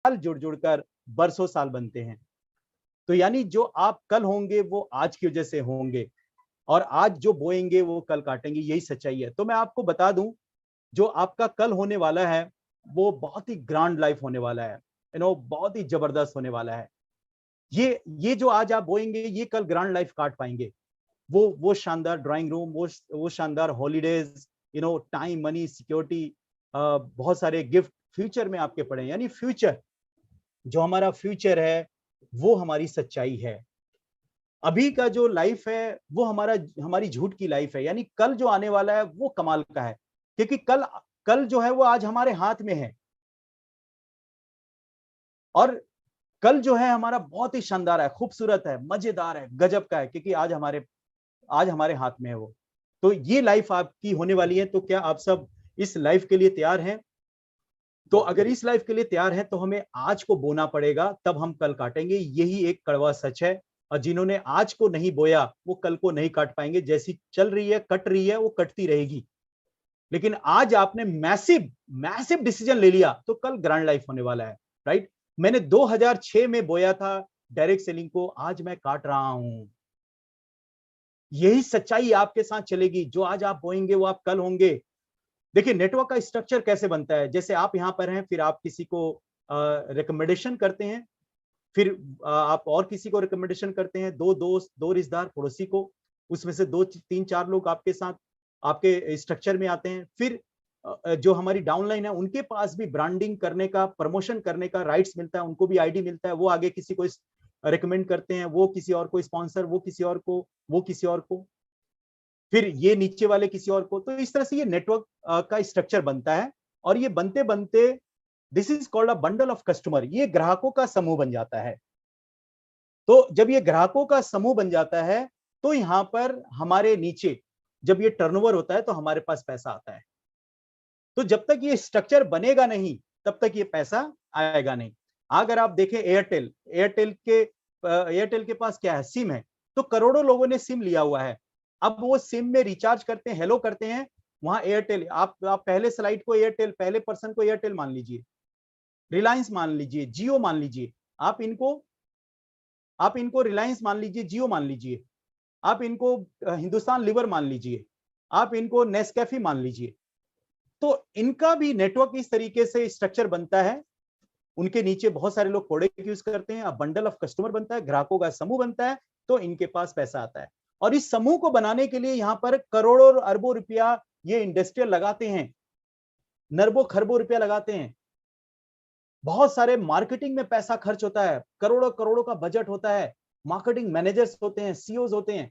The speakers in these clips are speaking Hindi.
जुड़ जुड़कर बरसों साल बनते हैं। तो यानी जो आप कल होंगे वो आज की वजह से होंगे, और आज जो बोएंगे वो कल काटेंगे, यही सच्चाई है। तो मैं आपको बता दूं, जो आपका कल होने वाला है वो बहुत ही ग्रांड लाइफ होने वाला है, बहुत ही जबरदस्त होने वाला है। ये जो आज आप बोएंगे ये कल ग्रांड लाइफ काट पाएंगे। वो शानदार ड्राइंग रूम, वो शानदार हॉलीडेज, टाइम, मनी, सिक्योरिटी, बहुत सारे गिफ्ट फ्यूचर में आपके पड़े। यानी फ्यूचर, जो हमारा फ्यूचर है वो हमारी सच्चाई है। अभी का जो लाइफ है वो हमारी झूठ की लाइफ है। यानी कल जो आने वाला है वो कमाल का है, क्योंकि कल कल जो है वो आज हमारे हाथ में है, और कल जो है हमारा बहुत ही शानदार है, खूबसूरत है, मजेदार है, गजब का है, क्योंकि आज हमारे हाथ में है वो। तो ये लाइफ आपकी होने वाली है। तो क्या आप सब इस लाइफ के लिए तैयार हैं? तो अगर इस लाइफ के लिए तैयार हैं तो हमें आज को बोना पड़ेगा, तब हम कल काटेंगे। यही एक कड़वा सच है। और जिन्होंने आज को नहीं बोया वो कल को नहीं काट पाएंगे। जैसी चल रही है, कट रही है, वो कटती रहेगी। लेकिन आज आपने मैसिव मैसिव डिसीजन ले लिया तो कल ग्रैंड लाइफ होने वाला है, राइट? मैंने 2006 में बोया था डायरेक्ट सेलिंग को, आज मैं काट रहा हूं। यही सच्चाई आपके साथ चलेगी। जो आज आप बोएंगे वो आप कल होंगे। देखिए, नेटवर्क का स्ट्रक्चर कैसे बनता है। जैसे आप यहां पर हैं, फिर आप किसी को रिकमेंडेशन करते हैं, फिर आप और किसी को रिकमेंडेशन करते हैं, दो दोस्त, दो रिश्तेदार, पड़ोसी को, उसमें से दो तीन चार लोग आपके साथ आपके स्ट्रक्चर में आते हैं। फिर जो हमारी डाउनलाइन है उनके पास भी ब्रांडिंग करने का, प्रमोशन करने का राइट्स मिलता है, उनको भी आईडी मिलता है, वो आगे किसी को रिकमेंड करते हैं, वो किसी और को स्पॉन्सर, वो किसी और को, वो किसी और को, फिर ये नीचे वाले किसी और को। तो इस तरह से ये नेटवर्क का स्ट्रक्चर बनता है। और ये बनते बनते this is called a bundle of customer, ये ग्राहकों का समूह बन जाता है। तो जब ये ग्राहकों का समूह बन जाता है तो यहां पर हमारे नीचे जब ये टर्नओवर होता है तो हमारे पास पैसा आता है। तो जब तक ये स्ट्रक्चर बनेगा नहीं तब तक ये पैसा आएगा नहीं। अगर आप देखें एयरटेल, एयरटेल के पास क्या है, सिम है। तो करोड़ों लोगों ने सिम लिया हुआ है। अब वो सिम में रिचार्ज करते हैं, हेलो करते हैं, वहां एयरटेल, आप पहले स्लाइड को एयरटेल, पहले पर्सन को एयरटेल मान लीजिए, रिलायंस मान लीजिए, जियो मान लीजिए, आप इनको रिलायंस मान लीजिए, जियो मान लीजिए, आप इनको हिंदुस्तान लीवर मान लीजिए, आप इनको नेस्कैफे मान लीजिए। तो इनका भी नेटवर्क इस तरीके से स्ट्रक्चर बनता है। उनके नीचे बहुत सारे लोग प्रोडक्ट यूज करते हैं, अब बंडल ऑफ कस्टमर बनता है, ग्राहकों का समूह बनता है, तो इनके पास पैसा आता है। और इस समूह को बनाने के लिए यहाँ पर करोड़ों और अरबों रुपया ये इंडस्ट्रियल लगाते हैं, नरबों खरबों रुपया लगाते हैं। बहुत सारे मार्केटिंग में पैसा खर्च होता है, करोड़ों करोड़ों का बजट होता है, मार्केटिंग मैनेजर्स होते हैं, सीईओज होते हैं,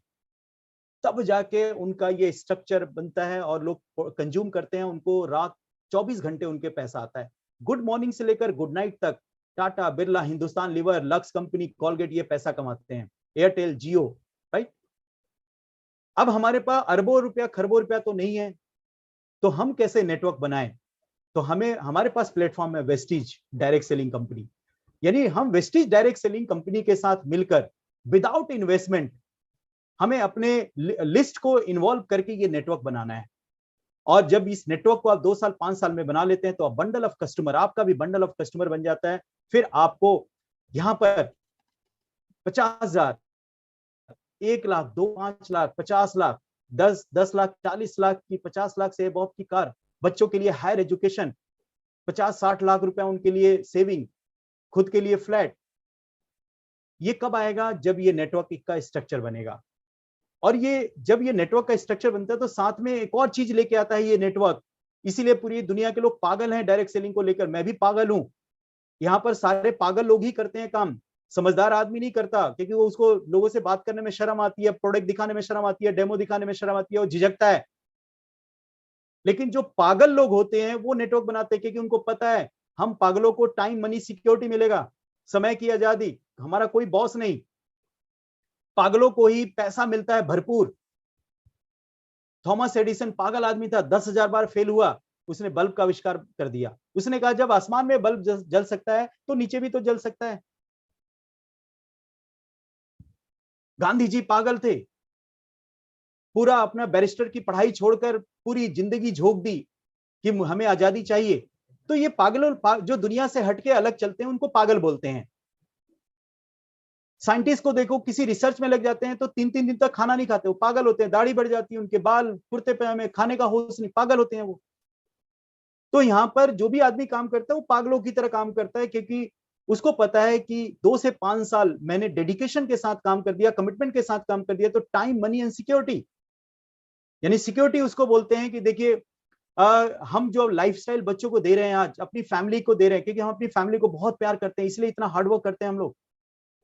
तब जाके उनका ये स्ट्रक्चर बनता है और लोग कंज्यूम करते हैं। उनको रात 24 घंटे उनके पैसा आता है। गुड मॉर्निंग से लेकर गुड नाइट तक Tata, Birla, Hindustan Lever, Lux company, Colgate, ये पैसा कमाते हैं, एयरटेल, जियो, राइट? अब हमारे पास अरबों रुपया, खरबों रुपया तो नहीं है, तो हम कैसे नेटवर्क बनाएं? तो हमारे पास प्लेटफॉर्म है वेस्टीज डायरेक्ट सेलिंग कंपनी। यानी हम वेस्टीज डायरेक्ट सेलिंग कंपनी के साथ मिलकर विदाउट इन्वेस्टमेंट हमें अपने लिस्ट को इन्वॉल्व करके ये नेटवर्क बनाना है। और जब इस नेटवर्क को आप 2 साल 5 साल में बना लेते हैं तो आप बंडल ऑफ कस्टमर, आपका भी बंडल ऑफ कस्टमर बन जाता है। फिर आपको यहां पर 50,000, 1 लाख, 2, 5 लाख, 50 लाख, 10 लाख, 40 लाख की, 50 लाख से अबव की कार, बच्चों के लिए हायर एजुकेशन, 50-60 लाख रुपया उनके लिए सेविंग, खुद के लिए फ्लैट। ये कब आएगा? जब ये नेटवर्क का स्ट्रक्चर बनेगा। और ये जब ये नेटवर्क का स्ट्रक्चर बनता है तो साथ में एक और चीज लेके आता है ये नेटवर्क। इसीलिए पूरी दुनिया के लोग पागल हैं डायरेक्ट सेलिंग को लेकर, मैं भी पागल हूं। यहाँ पर सारे पागल लोग ही करते हैं काम, समझदार आदमी नहीं करता, क्योंकि वो उसको लोगों से बात करने में शर्म आती है, प्रोडक्ट दिखाने में शर्म आती है, डेमो दिखाने में शर्म आती है, वो झिझकता है। लेकिन जो पागल लोग होते हैं वो नेटवर्क बनाते हैं, क्योंकि उनको पता है हम पागलों को टाइम, मनी, सिक्योरिटी मिलेगा, समय की आजादी, हमारा कोई बॉस नहीं, पागलों को ही पैसा मिलता है भरपूर। थॉमस एडिसन पागल आदमी था, 10,000 बार फेल हुआ, उसने बल्ब का आविष्कार कर दिया। उसने कहा जब आसमान में बल्ब जल सकता है तो नीचे भी तो जल सकता है। गांधी जी पागल थे, पूरा अपना बैरिस्टर की पढ़ाई छोड़कर पूरी जिंदगी झोंक दी कि हमें आजादी चाहिए। तो ये जो दुनिया से हटके अलग चलते हैं उनको पागल बोलते हैं। साइंटिस्ट को देखो, किसी रिसर्च में लग जाते हैं तो 3-3 दिन तक खाना नहीं खाते, वो पागल होते हैं, दाढ़ी बढ़ जाती है, उनके बाल कुर्ते पजामे, खाने का होश नहीं, पागल होते हैं वो। तो यहाँ पर जो भी आदमी काम करता है वो पागलों की तरह काम करता है, क्योंकि उसको पता है कि 2 से 5 साल मैंने डेडिकेशन के साथ काम कर दिया, कमिटमेंट के साथ काम कर दिया, तो टाइम, मनी एंड सिक्योरिटी, यानी सिक्योरिटी उसको बोलते हैं कि देखिए हम जो लाइफस्टाइल बच्चों को दे रहे हैं आज, अपनी फैमिली को दे रहे हैं, क्योंकि हम अपनी फैमिली को बहुत प्यार करते हैं, इसलिए इतना हार्डवर्क करते हैं हम लोग।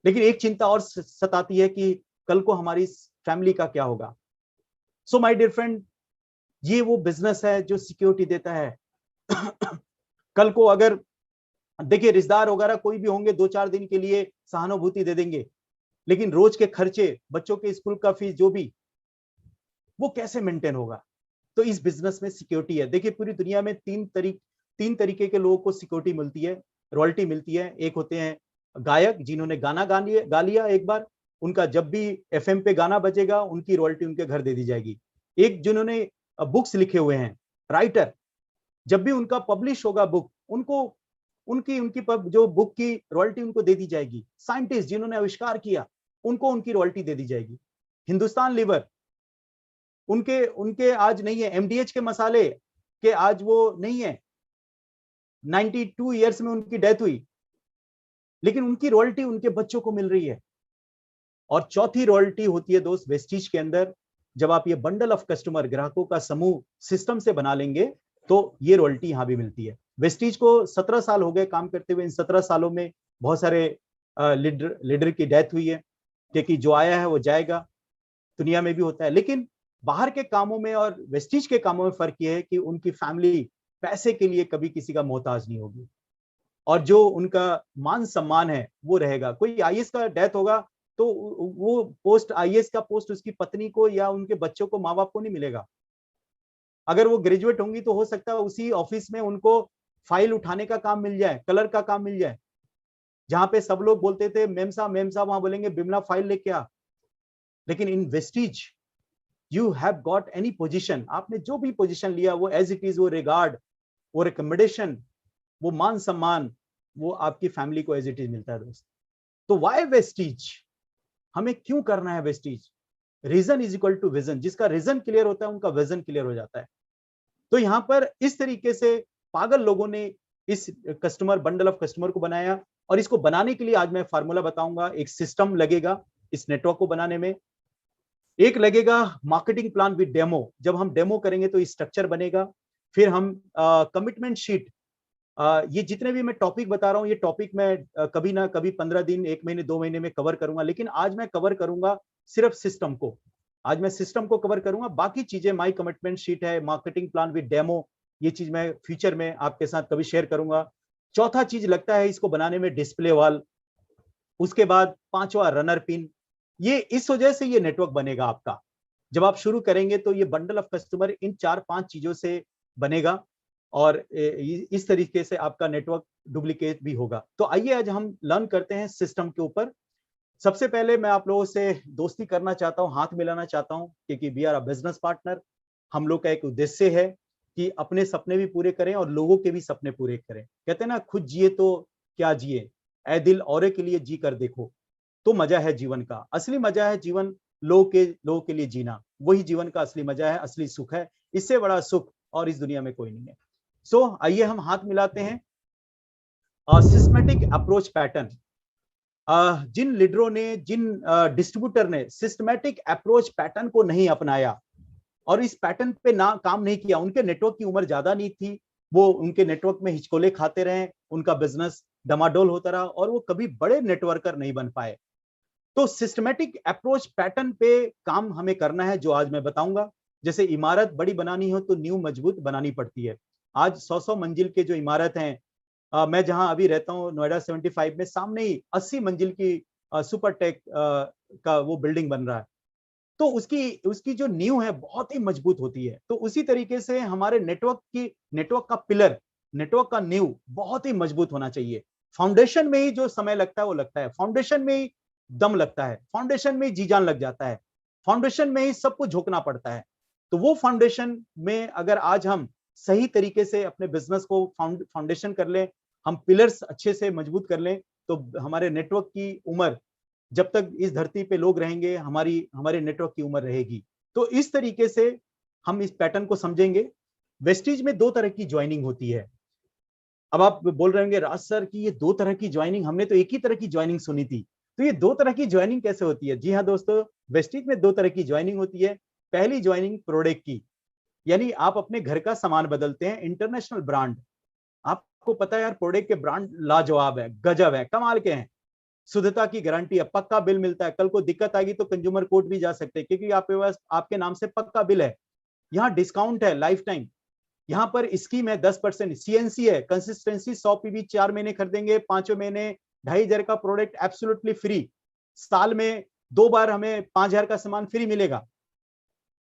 लेकिन एक चिंता और सताती है कि कल को हमारी फैमिली का क्या होगा। सो माय डियर फ्रेंड, ये वो बिजनेस है जो सिक्योरिटी देता है। कल को अगर देखिए रिश्तेदार वगैरह कोई भी होंगे, 2-4 दिन के लिए सहानुभूति दे देंगे, लेकिन रोज के खर्चे, बच्चों के स्कूल का फीस, जो भी, वो कैसे मेंटेन होगा। तो इस बिजनेस में सिक्योरिटी है। देखिए पूरी दुनिया में 3 तरीके के लोगों को सिक्योरिटी मिलती है, रॉयल्टी मिलती है। एक होते हैं गायक, जिन्होंने गाना गा लिया एक बार, उनका जब भी एफएम पे गाना बजेगा उनकी रॉयल्टी उनके घर दे दी जाएगी। एक जिन्होंने बुक्स लिखे हुए हैं, राइटर, जब भी उनका पब्लिश होगा बुक, उनको उनकी उनकी जो बुक की रॉयल्टी उनको दे दी जाएगी। साइंटिस्ट जिन्होंने आविष्कार किया, उनको उनकी रॉयल्टी दे दी जाएगी। हिंदुस्तान लीवर, उनके उनके आज नहीं है, एमडीएच के मसाले के आज वो नहीं है, 92 ईयर्स में उनकी डेथ हुई, लेकिन उनकी रॉयल्टी उनके बच्चों को मिल रही है। और चौथी रॉयल्टी होती है दोस्त वेस्टीज के अंदर, जब आप ये बंडल ऑफ कस्टमर, ग्राहकों का समूह सिस्टम से बना लेंगे तो ये रॉयल्टी यहां भी मिलती है। वेस्टीज को 17 साल हो गए काम करते हुए। इन 17 सालों में बहुत सारे लीडर की डेथ हुई है, क्योंकि जो आया है वो जाएगा, दुनिया में भी होता है। लेकिन बाहर के कामों में और वेस्टीज के कामों में फर्क यह है कि उनकी फैमिली पैसे के लिए कभी किसी का मोहताज नहीं होगी, और जो उनका मान सम्मान है वो रहेगा। कोई आईएएस का डेथ होगा तो वो पोस्ट, आईएएस का पोस्ट उसकी पत्नी को या उनके बच्चों को, माँ बाप को नहीं मिलेगा। अगर वो ग्रेजुएट होंगी तो हो सकता है उसी ऑफिस में उनको फाइल उठाने का काम मिल जाए, कलर का काम मिल जाए। जहां पे सब लोग बोलते थे मेम साहब, वहां बोलेंगे बिमला फाइल लेके आ। लेकिन in vestiges you have got any position, आपने जो भी पोजीशन लिया वो एज इट इज, वो रिगार्ड, वो रिकमेंडेशन, वो मान सम्मान, वो आपकी फैमिली को एज इट इज मिलता है दोस्त। तो वाई वेस्टीज, हमें क्यों करना है Vestige? Reason is equal to vision. जिसका रीजन क्लियर होता है उनका विजन क्लियर हो जाता है। तो यहां पर इस तरीके से पागल लोगों ने इस कस्टमर, बंडल ऑफ कस्टमर को बनाया। और इसको बनाने के लिए आज मैं फार्मूला बताऊंगा। एक सिस्टम लगेगा इस नेटवर्क को बनाने में। एक लगेगा मार्केटिंग प्लान विद डेमो। जब हम डेमो करेंगे तो स्ट्रक्चर बनेगा। फिर हम कमिटमेंट शीट, ये जितने भी मैं टॉपिक बता रहा हूं, ये टॉपिक मैं कभी ना कभी 15 दिन, 1 महीने, 2 महीने में कवर करूंगा। लेकिन आज मैं कवर करूंगा सिर्फ सिस्टम को। आज मैं सिस्टम को कवर करूंगा, बाकी चीजें माई कमिटमेंट शीट है, मार्केटिंग प्लान विद डेमो, ये चीज मैं फ्यूचर में आपके साथ कभी शेयर करूंगा। चौथा चीज लगता है इसको बनाने में डिस्प्ले वॉल। उसके बाद 5वां रनर पिन। ये इस वजह से ये नेटवर्क बनेगा आपका। जब आप शुरू करेंगे तो ये बंडल ऑफ कस्टमर इन 4-5 चीजों से बनेगा, और इस तरीके से आपका नेटवर्क डुप्लीकेट भी होगा। तो आइए आज हम लर्न करते हैं सिस्टम के ऊपर। सबसे पहले मैं आप लोगों से दोस्ती करना चाहता हूं, हाथ मिलाना चाहता हूं, क्योंकि we are a business partner. हम लोग का एक उद्देश्य है कि अपने सपने भी पूरे करें और लोगों के भी सपने पूरे करें। कहते हैं ना, खुद जिए तो क्या जिए, ऐ दिल औरे के लिए जी कर देखो, तो मजा है जीवन का। असली मजा है जीवन लोगों के लिए जीना, वही जीवन का असली मजा है, असली सुख है। इससे बड़ा सुख और इस दुनिया में कोई नहीं है। सो आइए हम हाथ मिलाते हैं। Systematic approach pattern. जिन लीडरों ने, जिन डिस्ट्रीब्यूटर ने सिस्टमैटिक अप्रोच पैटर्न को नहीं अपनाया और इस पैटर्न पे ना काम नहीं किया, उनके नेटवर्क की उम्र ज्यादा नहीं थी, वो उनके नेटवर्क में हिचकोले खाते रहे, उनका बिजनेस डमाडोल होता रहा और वो कभी बड़े नेटवर्कर नहीं बन पाए। तो सिस्टमैटिक अप्रोच पैटर्न पे काम हमें करना है, जो आज मैं बताऊंगा। जैसे इमारत बड़ी बनानी हो तो नींव मजबूत बनानी पड़ती है। आज 100-100 मंजिल के जो इमारत हैं, मैं जहां अभी रहता हूं नोएडा 75 में, सामने ही 80 मंजिल की सुपर टेक का वो बिल्डिंग बन रहा है। तो उसकी उसकी जो नींव है बहुत ही मजबूत होती है। तो उसी तरीके से हमारे नेटवर्क का पिलर, नेटवर्क का नींव बहुत ही मजबूत होना चाहिए। फाउंडेशन में ही जो समय लगता है वो लगता है, फाउंडेशन में ही दम लगता है, फाउंडेशन में ही जी जान लग जाता है, फाउंडेशन में ही सब कुछ झोंकना पड़ता है। तो वो फाउंडेशन में अगर आज हम सही तरीके से अपने बिजनेस को फाउंडेशन कर लें, हम पिलर्स अच्छे से मजबूत कर लें, तो हमारे नेटवर्क की उम्र, जब तक इस धरती पे लोग रहेंगे, हमारे नेटवर्क की उम्र रहेगी। तो इस तरीके से हम इस पैटर्न को समझेंगे। वेस्टीज में 2 तरह की ज्वाइनिंग होती है। अब आप बोल रहे होंगे राज सर कि ये 2 तरह की ज्वाइनिंग, हमने तो एक ही तरह की ज्वाइनिंग सुनी थी, तो ये 2 तरह की ज्वाइनिंग कैसे होती है? जी हाँ दोस्तों, वेस्टीज में 2 तरह की ज्वाइनिंग होती है। पहली ज्वाइनिंग प्रोडक्ट की, यानी आप अपने घर का सामान बदलते हैं, इंटरनेशनल ब्रांड, आपको पता है यार प्रोडक्ट के ब्रांड लाजवाब है, गजब है, कमाल के हैं, शुद्धता की गारंटी है, पक्का बिल मिलता है, कल को दिक्कत आएगी तो कंज्यूमर कोर्ट भी जा सकते हैं, क्योंकि आपके पास आपके नाम से पक्का बिल है। यहाँ डिस्काउंट है लाइफ टाइम, यहाँ पर स्कीम है 10%, सीएनसी है, कंसिस्टेंसी, 100 पीवी 4 महीने खरीदेंगे, 5वें महीने 2,500 का प्रोडक्ट एब्सोल्युटली फ्री, साल में 2 बार हमें 5,000 का सामान फ्री मिलेगा।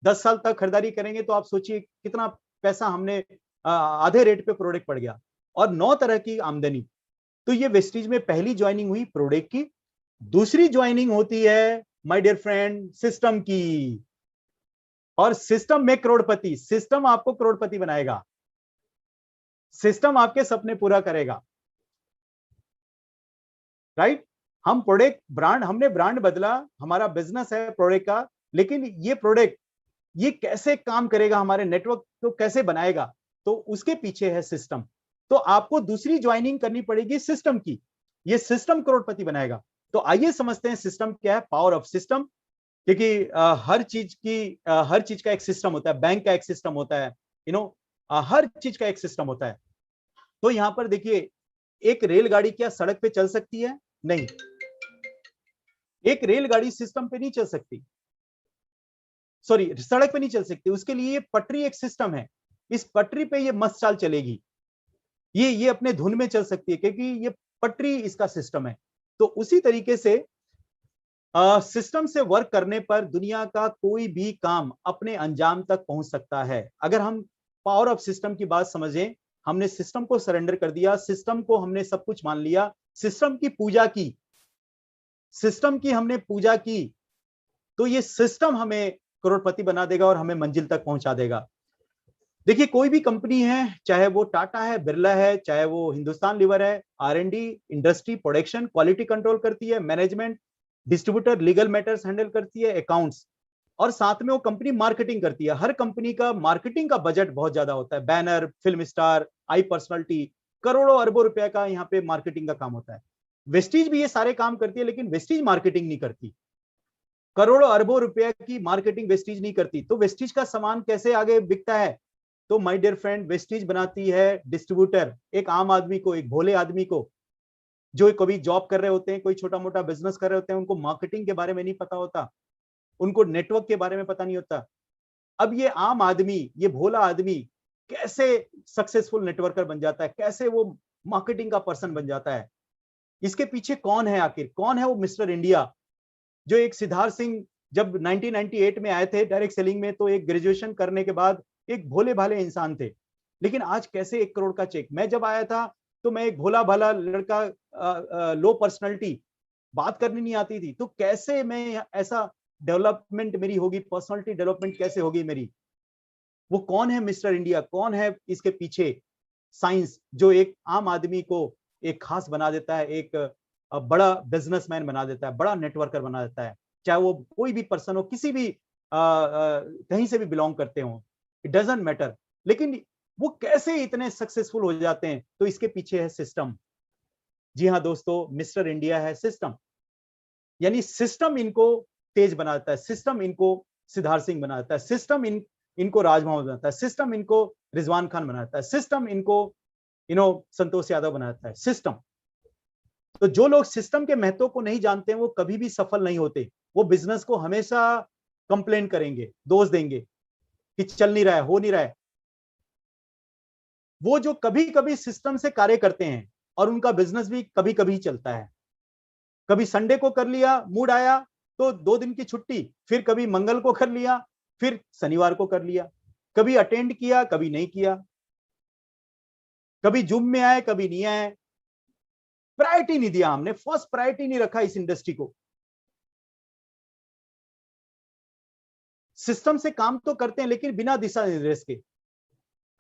10 साल तक खरीदारी करेंगे तो आप सोचिए कितना पैसा हमने आधे रेट पे प्रोडक्ट पड़ गया। और 9 तरह की आमदनी। तो ये वेस्टीज में पहली ज्वाइनिंग हुई प्रोडक्ट की। दूसरी ज्वाइनिंग होती है माय डियर फ्रेंड सिस्टम की, और सिस्टम में करोड़पति, सिस्टम आपको करोड़पति बनाएगा, सिस्टम आपके सपने पूरा करेगा, राइट। हम प्रोडक्ट ब्रांड, हमने ब्रांड बदला, हमारा बिजनेस है प्रोडक्ट का, लेकिन ये प्रोडक्ट ये कैसे काम करेगा, हमारे नेटवर्क को कैसे बनाएगा, तो उसके पीछे है सिस्टम। तो आपको दूसरी ज्वाइनिंग करनी पड़ेगी सिस्टम की, ये सिस्टम करोड़पति बनाएगा। तो आइए समझते हैं सिस्टम क्या है, पावर ऑफ सिस्टम। क्योंकि हर चीज का एक सिस्टम होता है, बैंक का एक सिस्टम होता है, हर चीज का एक सिस्टम होता है। तो यहां पर देखिए, एक रेलगाड़ी क्या सड़क पे चल सकती है? नहीं, एक रेलगाड़ी सिस्टम पे नहीं चल सकती, सॉरी सड़क पे नहीं चल सकती, उसके लिए ये पटरी एक सिस्टम है, इस पटरी पे ये मस्त चाल चलेगी, ये अपने धुन में चल सकती है, क्योंकि ये पटरी इसका सिस्टम है। तो उसी तरीके से सिस्टम से वर्क करने पर दुनिया का कोई भी काम अपने अंजाम तक पहुंच सकता है। अगर हम पावर ऑफ सिस्टम की बात समझें, हमने सिस्टम को सरेंडर कर दिया, सिस्टम को हमने सब कुछ मान लिया, सिस्टम की पूजा की, सिस्टम की हमने पूजा की, तो ये सिस्टम हमें करोड़पति बना देगा और हमें मंजिल तक पहुंचा देगा। देखिए कोई भी कंपनी है, चाहे वो टाटा है, बिरला है, चाहे वो हिंदुस्तान लीवर है, R&D, industry, production, quality control करती है, management, distributor, legal matters handle करती है, अकाउंट्स, और साथ में वो कंपनी मार्केटिंग करती है। हर कंपनी का मार्केटिंग का बजट बहुत ज्यादा होता है, बैनर, फिल्म स्टार, आई पर्सनालिटी, करोड़ों अरबों रुपए का यहाँ पे मार्केटिंग का काम होता है। वेस्टीज भी ये सारे काम करती है, लेकिन वेस्टीज मार्केटिंग नहीं करती, करोड़ों अरबों रुपए की मार्केटिंग वेस्टीज नहीं करती। तो वेस्टीज का सामान कैसे आगे बिकता है? तो माय डियर फ्रेंड, वेस्टीज बनाती है डिस्ट्रीब्यूटर, एक आम आदमी को, एक भोले आदमी को, जो कभी जॉब कर रहे होते हैं, कोई छोटा मोटा बिजनेस कर रहे होते हैं, उनको मार्केटिंग के बारे में नहीं पता होता, उनको नेटवर्क के बारे में पता नहीं होता। अब ये आम आदमी, ये भोला आदमी कैसे सक्सेसफुल नेटवर्कर बन जाता है, कैसे वो मार्केटिंग का पर्सन बन जाता है? इसके पीछे कौन है आखिर, कौन है वो मिस्टर इंडिया? जो एक सिद्धार्थ सिंह जब 1998 में आए थे डायरेक्ट सेलिंग में, तो एक ग्रेजुएशन करने के बाद एक भोले भाले इंसान थे, लेकिन आज कैसे 1 करोड़ का चेक? मैं जब आया था तो मैं एक भोला भाला लड़का, लो पर्सनालिटी, बात करनी नहीं आती थी, तो कैसे मैं ऐसा डेवलपमेंट मेरी होगी, पर्सनालिटी डेवलपमेंट कैसे होगी मेरी? वो कौन है मिस्टर इंडिया, कौन है इसके पीछे साइंस, जो एक आम आदमी को एक खास बना देता है, एक बड़ा बिजनेसमैन बना देता है, बड़ा नेटवर्कर बना देता है, चाहे वो कोई भी पर्सन हो, किसी भी कहीं से भी बिलोंग करते हो, इट डजंट मैटर। लेकिन वो कैसे इतने सक्सेसफुल हो जाते हैं? तो इसके पीछे है सिस्टम। जी हाँ दोस्तों, मिस्टर इंडिया है सिस्टम, यानी सिस्टम इनको तेज बना देता है, सिस्टम इनको सिद्धार्थ सिंह बना देता है, सिस्टम इनको राजमोहन बनाता है, सिस्टम इनको रिजवान खान बनाता है, सिस्टम इनको संतोष यादव बनाता है, सिस्टम। तो जो लोग सिस्टम के महत्व को नहीं जानते हैं, वो कभी भी सफल नहीं होते, वो बिजनेस को हमेशा कंप्लेन करेंगे, दोष देंगे कि चल नहीं रहा है, हो नहीं रहा है। वो जो कभी कभी सिस्टम से कार्य करते हैं और उनका बिजनेस भी कभी कभी चलता है, कभी संडे को कर लिया, मूड आया तो 2 दिन की छुट्टी, फिर कभी मंगल को कर लिया, फिर शनिवार को कर लिया, कभी अटेंड किया, कभी नहीं किया, कभी जूम में आए, कभी नहीं आए, प्रायोरिटी नहीं दिया, हमने फर्स्ट प्रायोरिटी नहीं रखा इस इंडस्ट्री को। सिस्टम से काम तो करते हैं लेकिन बिना दिशा निर्देश के,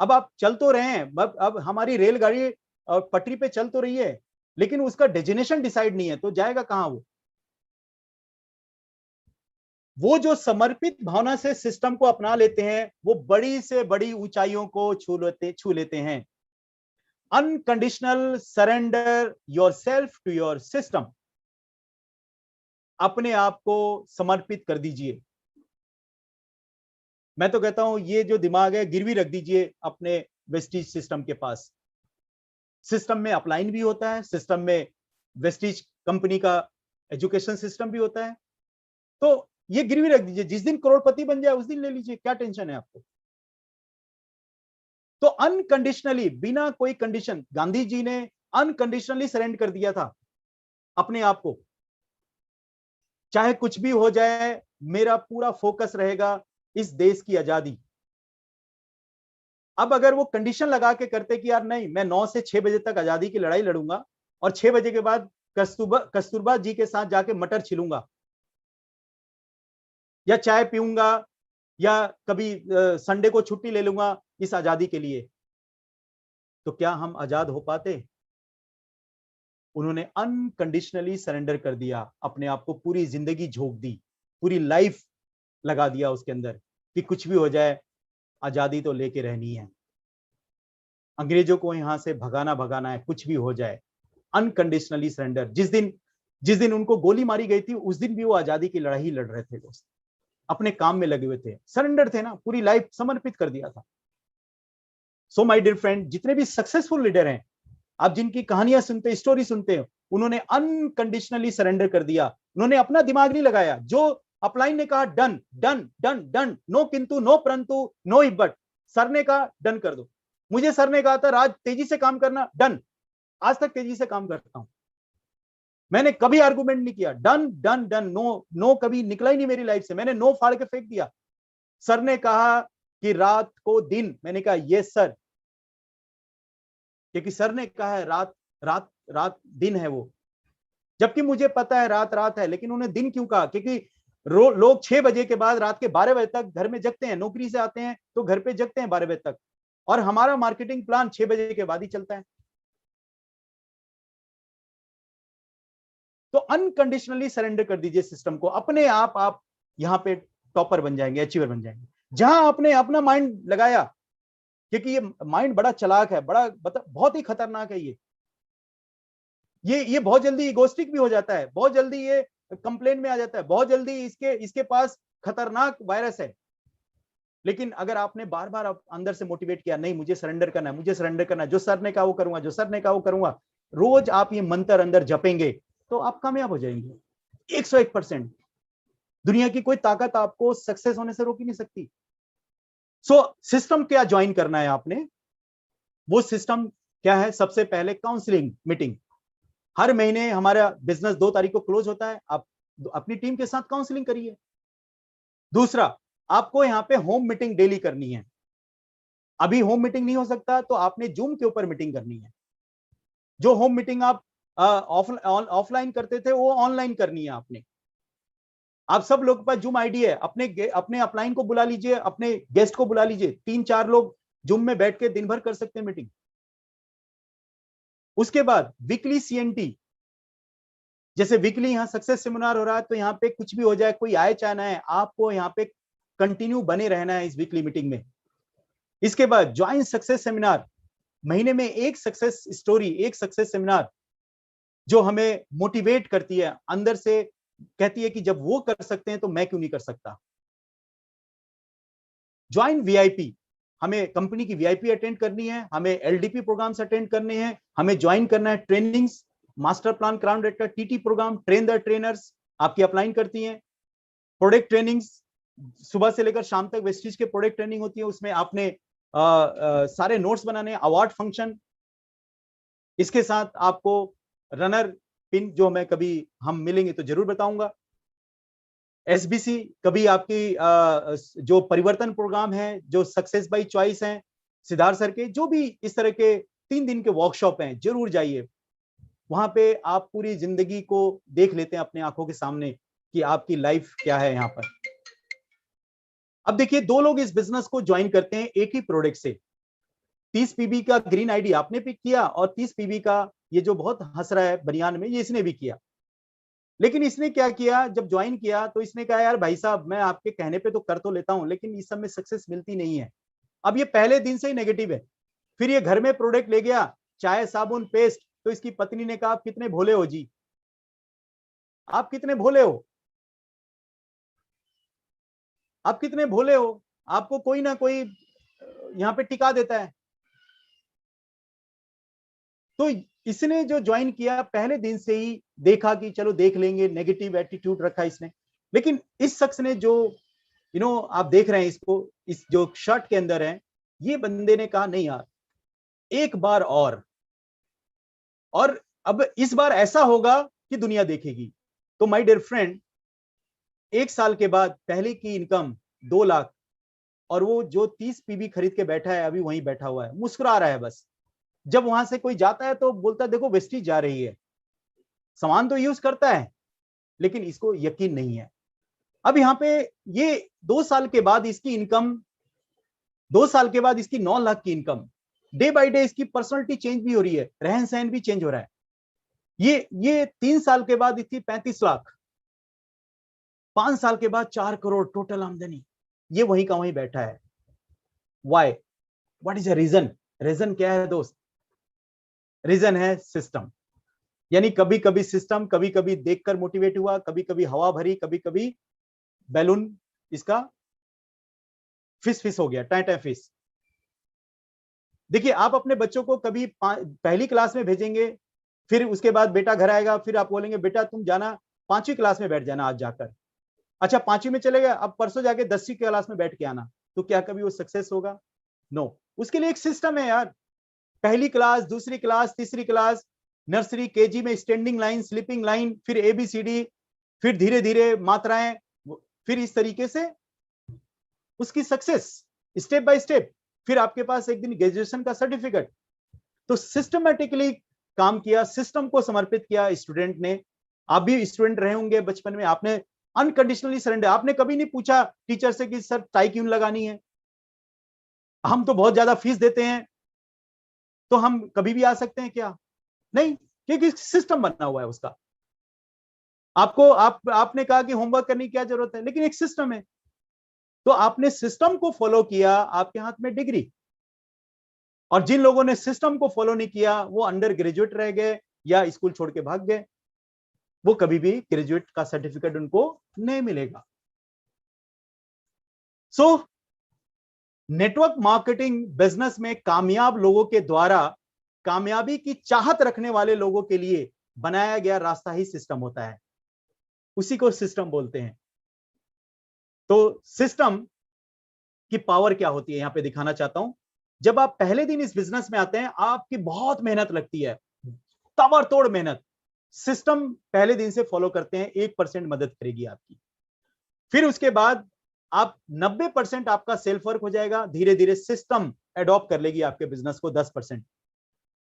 अब आप चल तो रहे हैं, अब हमारी रेलगाड़ी पटरी पे चल तो रही है, लेकिन उसका डेस्टिनेशन डिसाइड नहीं है, तो जाएगा कहां वो जो समर्पित भावना से सिस्टम को अपना लेते हैं, वो बड़ी से बड़ी ऊंचाइयों को छू लेते हैं। Unconditional surrender yourself to your system. अपने आप को समर्पित कर दीजिए। मैं तो कहता हूं ये जो दिमाग है गिरवी रख दीजिए अपने वेस्टीज सिस्टम के पास। सिस्टम में अपलाइन भी होता है, सिस्टम में वेस्टीज कंपनी का एजुकेशन सिस्टम भी होता है, तो ये गिरवी रख दीजिए। जिस दिन करोड़पति बन जाए उस दिन ले लीजिए, क्या टेंशन है आपको। तो अनकंडीशनली, बिना कोई कंडीशन, गांधी जी ने अनकंडीशनली सरेंडर कर दिया था अपने आप को। चाहे कुछ भी हो जाए, मेरा पूरा फोकस रहेगा इस देश की आजादी। अब अगर वो कंडीशन लगा के करते कि यार नहीं, मैं 9 से 6 बजे तक आजादी की लड़ाई लड़ूंगा और 6 बजे के बाद कस्तूरबा जी के साथ जाके मटर छिलूंगा या चाय पीऊंगा या कभी संडे को छुट्टी ले लूंगा इस आजादी के लिए, तो क्या हम आजाद हो पाते। उन्होंने अनकंडीशनली सरेंडर कर दिया अपने आप को, पूरी जिंदगी झोंक दी, पूरी लाइफ लगा दिया उसके अंदर कि कुछ भी हो जाए आजादी तो लेके रहनी है, अंग्रेजों को यहां से भगाना है, कुछ भी हो जाए। Unconditionally surrender. जिस दिन उनको गोली मारी गई थी उस दिन भी वो आजादी की लड़ाई लड़ रहे थे दोस्त, अपने काम में लगे हुए थे, सरेंडर थे ना, पूरी लाइफ समर्पित कर दिया था। सो माय डियर फ्रेंड, जितने भी सक्सेसफुल लीडर हैं, आप जिनकी कहानियां सुनते, स्टोरी सुनते हो, उन्होंने अनकंडीशनली सरेंडर कर दिया। उन्होंने अपना दिमाग नहीं लगाया। जो अपलाइन ने कहा done done done done, no किंतु, नो परंतु, नो इफ बट। सर ने कहा डन कर दो। मुझे सर ने कहा था राज तेजी से काम करना, डन। आज तक तेजी से काम करता हूं। मैंने कभी आर्गुमेंट नहीं किया, done done done, no no कभी निकला ही नहीं मेरी लाइफ से। मैंने नो फाड़ के फेंक दिया। सर ने कहा कि रात को दिन, मैंने कहा यस सर, क्योंकि सर ने कहा है रात रात रात दिन है वो, जबकि मुझे पता है रात रात है, लेकिन उन्हें दिन क्यों कहा, क्योंकि लोग 6 बजे के बाद रात के 12 बजे तक घर में जगते हैं, नौकरी से आते हैं तो घर पे जगते हैं 12 बजे तक, और हमारा मार्केटिंग प्लान 6 बजे के बाद ही चलता है। तो अनकंडीशनली सरेंडर कर दीजिए सिस्टम को, अपने आप यहां पे टॉपर बन जाएंगे, अचीवर बन जाएंगे। जहां आपने अपना माइंड लगाया, क्योंकि ये माइंड बड़ा चालाक है, बड़ा बहुत ही खतरनाक है। ये बहुत जल्दी इगोस्टिक भी हो जाता है, बहुत जल्दी ये कंप्लेन में आ जाता है, बहुत जल्दी इसके पास खतरनाक वायरस है। लेकिन अगर आपने बार बार अंदर से मोटिवेट किया, नहीं मुझे सरेंडर करना है, मुझे सरेंडर करना है, जो सर ने कहा वो करूंगा, जो सर ने कहा वो करूंगा, रोज आप ये मंत्र अंदर जपेंगे तो आप कामयाब हो जाएंगे 101%। दुनिया की कोई ताकत आपको सक्सेस होने से रोक ही नहीं सकती। सो सिस्टम क्या ज्वाइन करना है आपने, वो सिस्टम क्या है। सबसे पहले काउंसलिंग मीटिंग। हर महीने हमारा बिजनेस 2 तारीख को क्लोज होता है, आप अपनी टीम के साथ काउंसलिंग करिए। दूसरा, आपको यहाँ पे होम मीटिंग डेली करनी है। अभी होम मीटिंग नहीं हो सकता तो आपने जूम के ऊपर मीटिंग करनी है। जो होम मीटिंग आप ऑफलाइन करते थे वो ऑनलाइन करनी है आपने। आप सब लोग के पास जूम आईडी है, अपने अपलाइन को बुला लीजिए, अपने गेस्ट को बुला लीजिए, 3-4 लोग जूम में बैठ के दिन भर कर सकते हैं मीटिंग। उसके बाद वीकली सीएनटी, जैसे वीकली यहाँ सक्सेस सेमिनार हो रहा है, तो यहाँ पे कुछ भी हो जाए, कोई आए चाहे ना आए, आपको यहाँ पे कंटिन्यू बने रहना है इस वीकली मीटिंग में। इसके बाद ज्वाइन सक्सेस सेमिनार, महीने में एक सक्सेस स्टोरी, एक सक्सेस सेमिनार जो हमें मोटिवेट करती है, अंदर से कहती है कि जब वो कर सकते हैं तो मैं क्यों नहीं कर सकता। ज्वाइन वीआईपी, हमें कंपनी की वीआईपी अटेंड करनी है, हमें एलडीपी प्रोग्राम्स अटेंड करने हैं, हमें ज्वाइन करना है trainings, master plan crown rater TT program, train the trainers आपकी अपलाइन करती हैं। प्रोडक्ट ट्रेनिंग्स, सुबह से लेकर शाम तक वेस्टीज के प्रोडक्ट ट्रेनिंग होती है, उसमें आपने सारे नोट्स बनाने, अवार्ड फंक्शन। इसके साथ आपको रनर पिन, जो मैं कभी हम मिलेंगे तो जरूर बताऊंगा। एसबीसी, कभी आपकी जो परिवर्तन प्रोग्राम है, जो सक्सेस बाय चॉइस है सिद्धार्थ सर के, जो भी इस तरह के 3 दिन के वर्कशॉप हैं, जरूर जाइए। वहां पे आप पूरी जिंदगी को देख लेते हैं अपने आंखों के सामने कि आपकी लाइफ क्या है यहाँ पर। अब देखिए, 2 लोग इस बिजनेस को ज्वाइन करते हैं एक ही प्रोडक्ट से, 30 पीबी का ग्रीन आईडी आपने पिक किया और 30 पीबी का ये जो बहुत हंस रहा है बनियान में, ये इसने भी किया। लेकिन इसने क्या किया, जब ज्वाइन किया तो इसने कहा यार भाई साहब मैं आपके कहने पे तो कर तो लेता हूं, लेकिन इस सब में सक्सेस मिलती नहीं है। अब ये पहले दिन से ही नेगेटिव है। फिर ये घर में प्रोडक्ट ले गया, चाय साबुन पेस्ट, तो इसकी पत्नी ने कहा आप कितने भोले हो जी, आप कितने भोले हो, आप कितने भोले हो, आपको कोई ना कोई यहाँ पे टिका देता है। तो इसने जो ज्वाइन किया पहले दिन से ही देखा कि चलो देख लेंगे, नेगेटिव एटीट्यूड रखा इसने। लेकिन इस शख्स ने जो आप देख रहे हैं इसको, इस जो शर्ट के अंदर है, ये बंदे ने कहा नहीं यार एक बार और अब इस बार ऐसा होगा कि दुनिया देखेगी। तो माय डियर फ्रेंड, 1 साल के बाद पहले की इनकम 2 लाख, और वो जो 30 पीबी खरीद के बैठा है अभी वहीं बैठा हुआ है, मुस्कुरा रहा है बस। जब वहां से कोई जाता है तो बोलता है देखो वेस्टेज जा रही है, सामान तो यूज करता है लेकिन इसको यकीन नहीं है। अब यहाँ पे ये 2 साल के बाद इसकी इनकम, 2 साल के बाद इसकी 9 लाख की इनकम, डे बाय डे इसकी पर्सनैलिटी चेंज भी हो रही है, रहन सहन भी चेंज हो रहा है। ये 3 साल के बाद इसकी 35 लाख, 5 साल के बाद 4 करोड़ टोटल आमदनी, ये वहीं का वहीं बैठा है। Why, what is the reason? Reason क्या है दोस्त? रीजन है सिस्टम। यानी कभी कभी सिस्टम, कभी कभी देखकर मोटिवेट हुआ, कभी कभी हवा भरी, कभी कभी बैलून इसका फिस हो गया, टाइट फिस। देखिए आप अपने बच्चों को कभी पहली क्लास में भेजेंगे, फिर उसके बाद बेटा घर आएगा, फिर आप बोलेंगे बेटा तुम जाना 5वीं क्लास में बैठ जाना आज जाकर। अच्छा 5वीं में चले गए, अब परसों जाके 10वीं क्लास में बैठ के आना, तो क्या कभी वो सक्सेस होगा? नो। उसके लिए एक सिस्टम है यार। पहली क्लास, दूसरी क्लास, तीसरी क्लास, नर्सरी, केजी में स्टैंडिंग लाइन, स्लीपिंग लाइन, फिर ABCD, फिर धीरे धीरे मात्राएं, फिर इस तरीके से उसकी सक्सेस स्टेप बाय स्टेप, फिर आपके पास एक दिन ग्रेजुएशन का सर्टिफिकेट। तो सिस्टमैटिकली काम किया, सिस्टम को समर्पित किया स्टूडेंट ने। आप भी स्टूडेंट रहे होंगे बचपन में, आपने अनकंडीशनली सरेंडर, आपने कभी नहीं पूछा टीचर से कि सर टाई क्यों लगानी है, हम तो बहुत ज्यादा फीस देते हैं तो हम कभी भी आ सकते हैं क्या? नहीं, क्योंकि सिस्टम बना हुआ है उसका। आपने कहा कि होमवर्क करने की क्या जरूरत है, लेकिन एक सिस्टम है, तो आपने सिस्टम को फॉलो किया, आपके हाथ में डिग्री। और जिन लोगों ने सिस्टम को फॉलो नहीं किया वो अंडर ग्रेजुएट रह गए या स्कूल छोड़ के भाग गए, वो कभी भी ग्रेजुएट का सर्टिफिकेट उनको नहीं मिलेगा। सो नेटवर्क मार्केटिंग बिजनेस में कामयाब लोगों के द्वारा कामयाबी की चाहत रखने वाले लोगों के लिए बनाया गया रास्ता ही सिस्टम होता है, उसी को सिस्टम बोलते हैं। तो सिस्टम की पावर क्या होती है यहां पे दिखाना चाहता हूं। जब आप पहले दिन इस बिजनेस में आते हैं, आपकी बहुत मेहनत लगती है, ताबड़तोड़ मेहनत। सिस्टम पहले दिन से फॉलो करते हैं, 1% मदद करेगी आपकी। फिर उसके बाद आप 90% आपका सेल्फ वर्क हो जाएगा, धीरे धीरे सिस्टम एडॉप्ट कर लेगी आपके बिजनेस को 10%।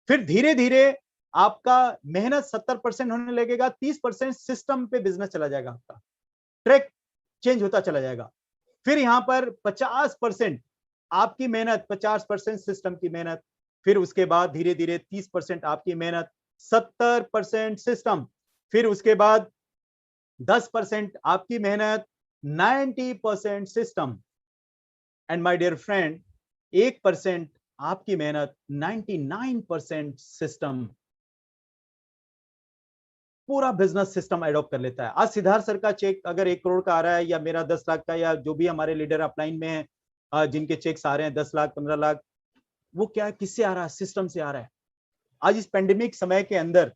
फिर धीरे धीरे आपका मेहनत 70% होने लगेगा, 30% सिस्टम पे बिजनेस चला जाएगा, आपका ट्रैक चेंज होता चला जाएगा। फिर यहां पर 50% आपकी मेहनत, 50% सिस्टम की मेहनत, फिर उसके बाद धीरे धीरे 30% आपकी मेहनत, 70% सिस्टम, फिर उसके बाद 10% आपकी मेहनत, 90% system, and my dear friend 1% आपकी मेहनत, 99% सिस्टम। पूरा बिजनेस सिस्टम एडॉप्ट कर लेता है। आज सिद्धार्थ सर का चेक अगर 1 करोड़ का आ रहा है, या मेरा 10 लाख का, या जो भी हमारे लीडर अपलाइन में है जिनके चेक्स आ रहे हैं 10 लाख 15 लाख, वो क्या किससे आ रहा है? सिस्टम से आ रहा है। आज इस पेंडेमिक समय के अंदर,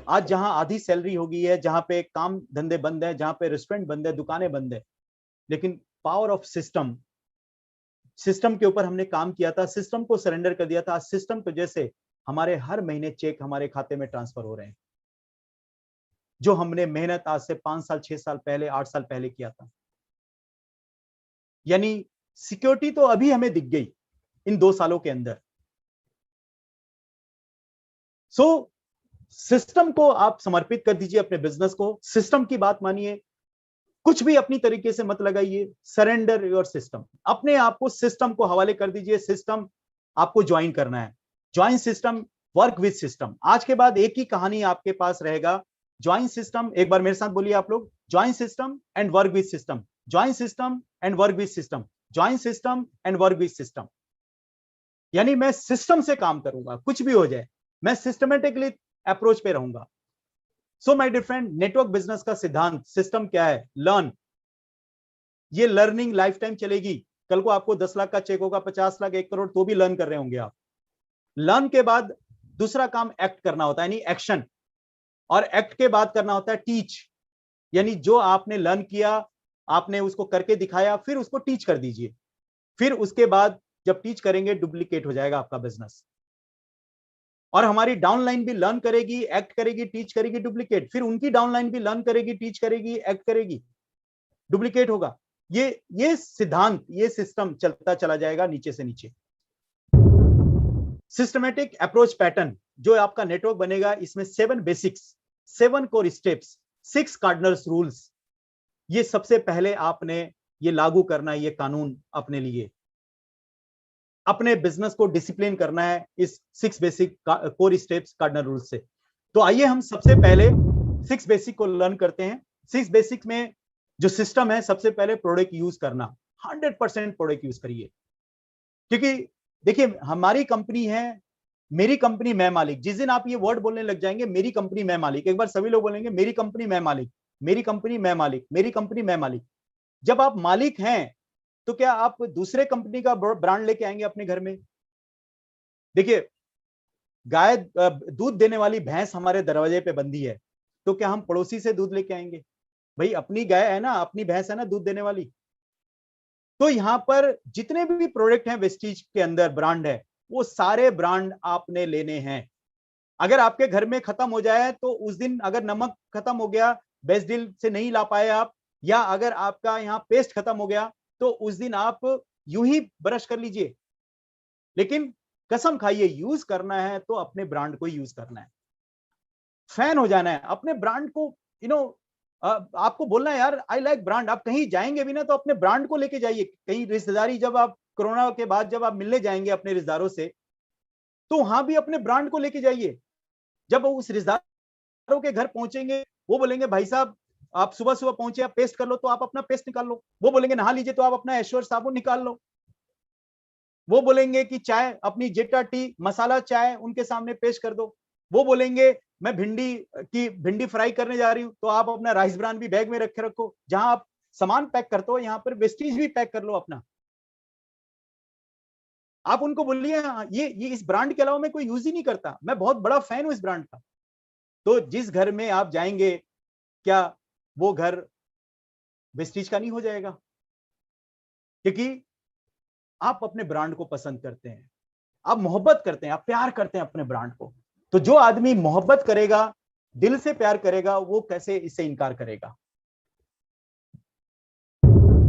आज जहां आधी सैलरी हो गई है, जहां पे काम धंधे बंद है, जहां पे रेस्टोरेंट बंद है, दुकानें बंद है, लेकिन पावर ऑफ सिस्टम, सिस्टम के ऊपर हमने काम किया था, सिस्टम को सरेंडर कर दिया था। सिस्टम की वजह से हमारे हर महीने चेक हमारे खाते में ट्रांसफर हो रहे हैं, जो हमने मेहनत आज से 5 साल 6 साल पहले 8 साल पहले किया था। यानी सिक्योरिटी तो अभी हमें दिख गई इन 2 सालों के अंदर। सो सिस्टम को आप समर्पित कर दीजिए अपने बिजनेस को, सिस्टम की बात मानिए, कुछ भी अपनी तरीके से मत लगाइए, सरेंडर योर सिस्टम, अपने आप को सिस्टम को हवाले कर दीजिए। सिस्टम आपको ज्वाइन करना है। Join system, work with system. आज के बाद एक ही कहानी आपके पास रहेगा, ज्वाइन सिस्टम। एक बार मेरे साथ बोलिए आप लोग, join system and work with system, join system and work with system, join system and work with system. यानी मैं सिस्टम से काम करूंगा, कुछ भी हो जाए मैं सिस्टमेटिकली अप्रोच पे रहूंगा। So my dear friend, network business का सिद्धांत, सिस्टम क्या है? लर्न। ये लर्निंग लाइफ टाइम चलेगी। कल को आपको 10 लाख का चेक होगा, 50 लाख, 1 करोड़, तो भी लर्न कर रहे होंगे आप। लर्न के बाद दूसरा काम एक्ट करना होता है, यानी एक्शन। और एक्ट के बाद करना होता है टीच, यानी जो आपने लर्न किया, आपने उसको करके दिखाया, फिर उसको टीच कर दीजिए। फिर उसके बाद जब टीच करेंगे, डुप्लीकेट हो जाएगा आपका बिजनेस। और हमारी डाउनलाइन भी लर्न करेगी, एक्ट करेगी, टीच करेगी, डुप्लीकेट। फिर उनकी डाउनलाइन भी लर्न करेगी, टीच करेगी, एक्ट करेगी, डुप्लीकेट होगा। ये सिद्धांत, ये सिस्टम चलता चला जाएगा नीचे से नीचे। सिस्टमेटिक अप्रोच पैटर्न जो आपका नेटवर्क बनेगा, इसमें 7 basics, 7 core steps, 6 cardinals rules, ये सबसे पहले आपने ये लागू करना है, ये कानून अपने लिए। अपने बिजनेस को डिसिप्लिन करना है इस 6 basic core steps, cardinal rules से। तो आइए हम सबसे पहले 6 बेसिक को लर्न करते हैं। 6 बेसिक में जो सिस्टम है, सबसे पहले प्रोडक्ट यूज करना, 100% प्रोडक्ट यूज करिए। क्योंकि देखिए, हमारी कंपनी है, मेरी कंपनी मैं मालिक। जिस दिन आप ये वर्ड बोलने लग जाएंगे, मेरी कंपनी मैं मालिक, एक बार सभी लोग बोलेंगे मेरी कंपनी मैं मालिक, मेरी कंपनी मैं मालिक, मेरी कंपनी मैं मालिक। जब आप मालिक हैं तो क्या आप दूसरे कंपनी का ब्रांड लेके आएंगे अपने घर में? देखिए, गाय, दूध देने वाली भैंस हमारे दरवाजे पे बंधी है, तो क्या हम पड़ोसी से दूध लेके आएंगे? भाई अपनी गाय है ना, अपनी भैंस है ना दूध देने वाली। तो यहां पर जितने भी प्रोडक्ट हैं वेस्टीज के अंदर, ब्रांड है, वो सारे ब्रांड आपने लेने हैं। अगर आपके घर में खत्म हो जाए तो उस दिन, अगर नमक खत्म हो गया, बेस्ट डील से नहीं ला पाए आप, या अगर आपका यहाँ पेस्ट खत्म हो गया, तो उस दिन आप यूं ही ब्रश कर लीजिए, लेकिन कसम खाइए, यूज करना है तो अपने ब्रांड को यूज करना है। फैन हो जाना है अपने ब्रांड को। आपको बोलना है यार आई लाइक ब्रांड। आप कहीं जाएंगे भी ना तो अपने ब्रांड को लेके जाइए। कहीं रिश्तेदारी, जब आप कोरोना के बाद जब आप मिलने जाएंगे अपने रिश्तेदारों से, तो वहां भी अपने ब्रांड को लेके जाइए। जब उस रिश्तेदारों के घर पहुंचेंगे, वो बोलेंगे भाई साहब आप सुबह सुबह पहुंचे, आप पेस्ट कर लो, तो आप अपना पेस्ट निकाल लो। वो बोलेंगे नहा लीजिए, तो आप अपना ऐश्वर्य साबुन निकाल लो। वो बोलेंगे कि चाय, अपनी जेटा टी मसाला चाय उनके सामने पेश कर दो। वो बोलेंगे मैं भिंडी फ्राई करने जा रही हूं, तो आप अपना राइस ब्रान भी बैग में रखे रखो। जहां आप सामान पैक करते हो, यहां पर वेस्टीज भी पैक कर लो अपना। आप उनको बोलिए ये इस ब्रांड के अलावा मैं कोई यूज ही नहीं करता, मैं बहुत बड़ा फैन हूं इस ब्रांड का। तो जिस घर में आप जाएंगे, क्या वो घर वेस्टीज का नहीं हो जाएगा? क्योंकि आप अपने ब्रांड को पसंद करते हैं, आप मोहब्बत करते हैं, आप प्यार करते हैं अपने ब्रांड को। तो जो आदमी मोहब्बत करेगा, दिल से प्यार करेगा, वो कैसे इससे इनकार करेगा?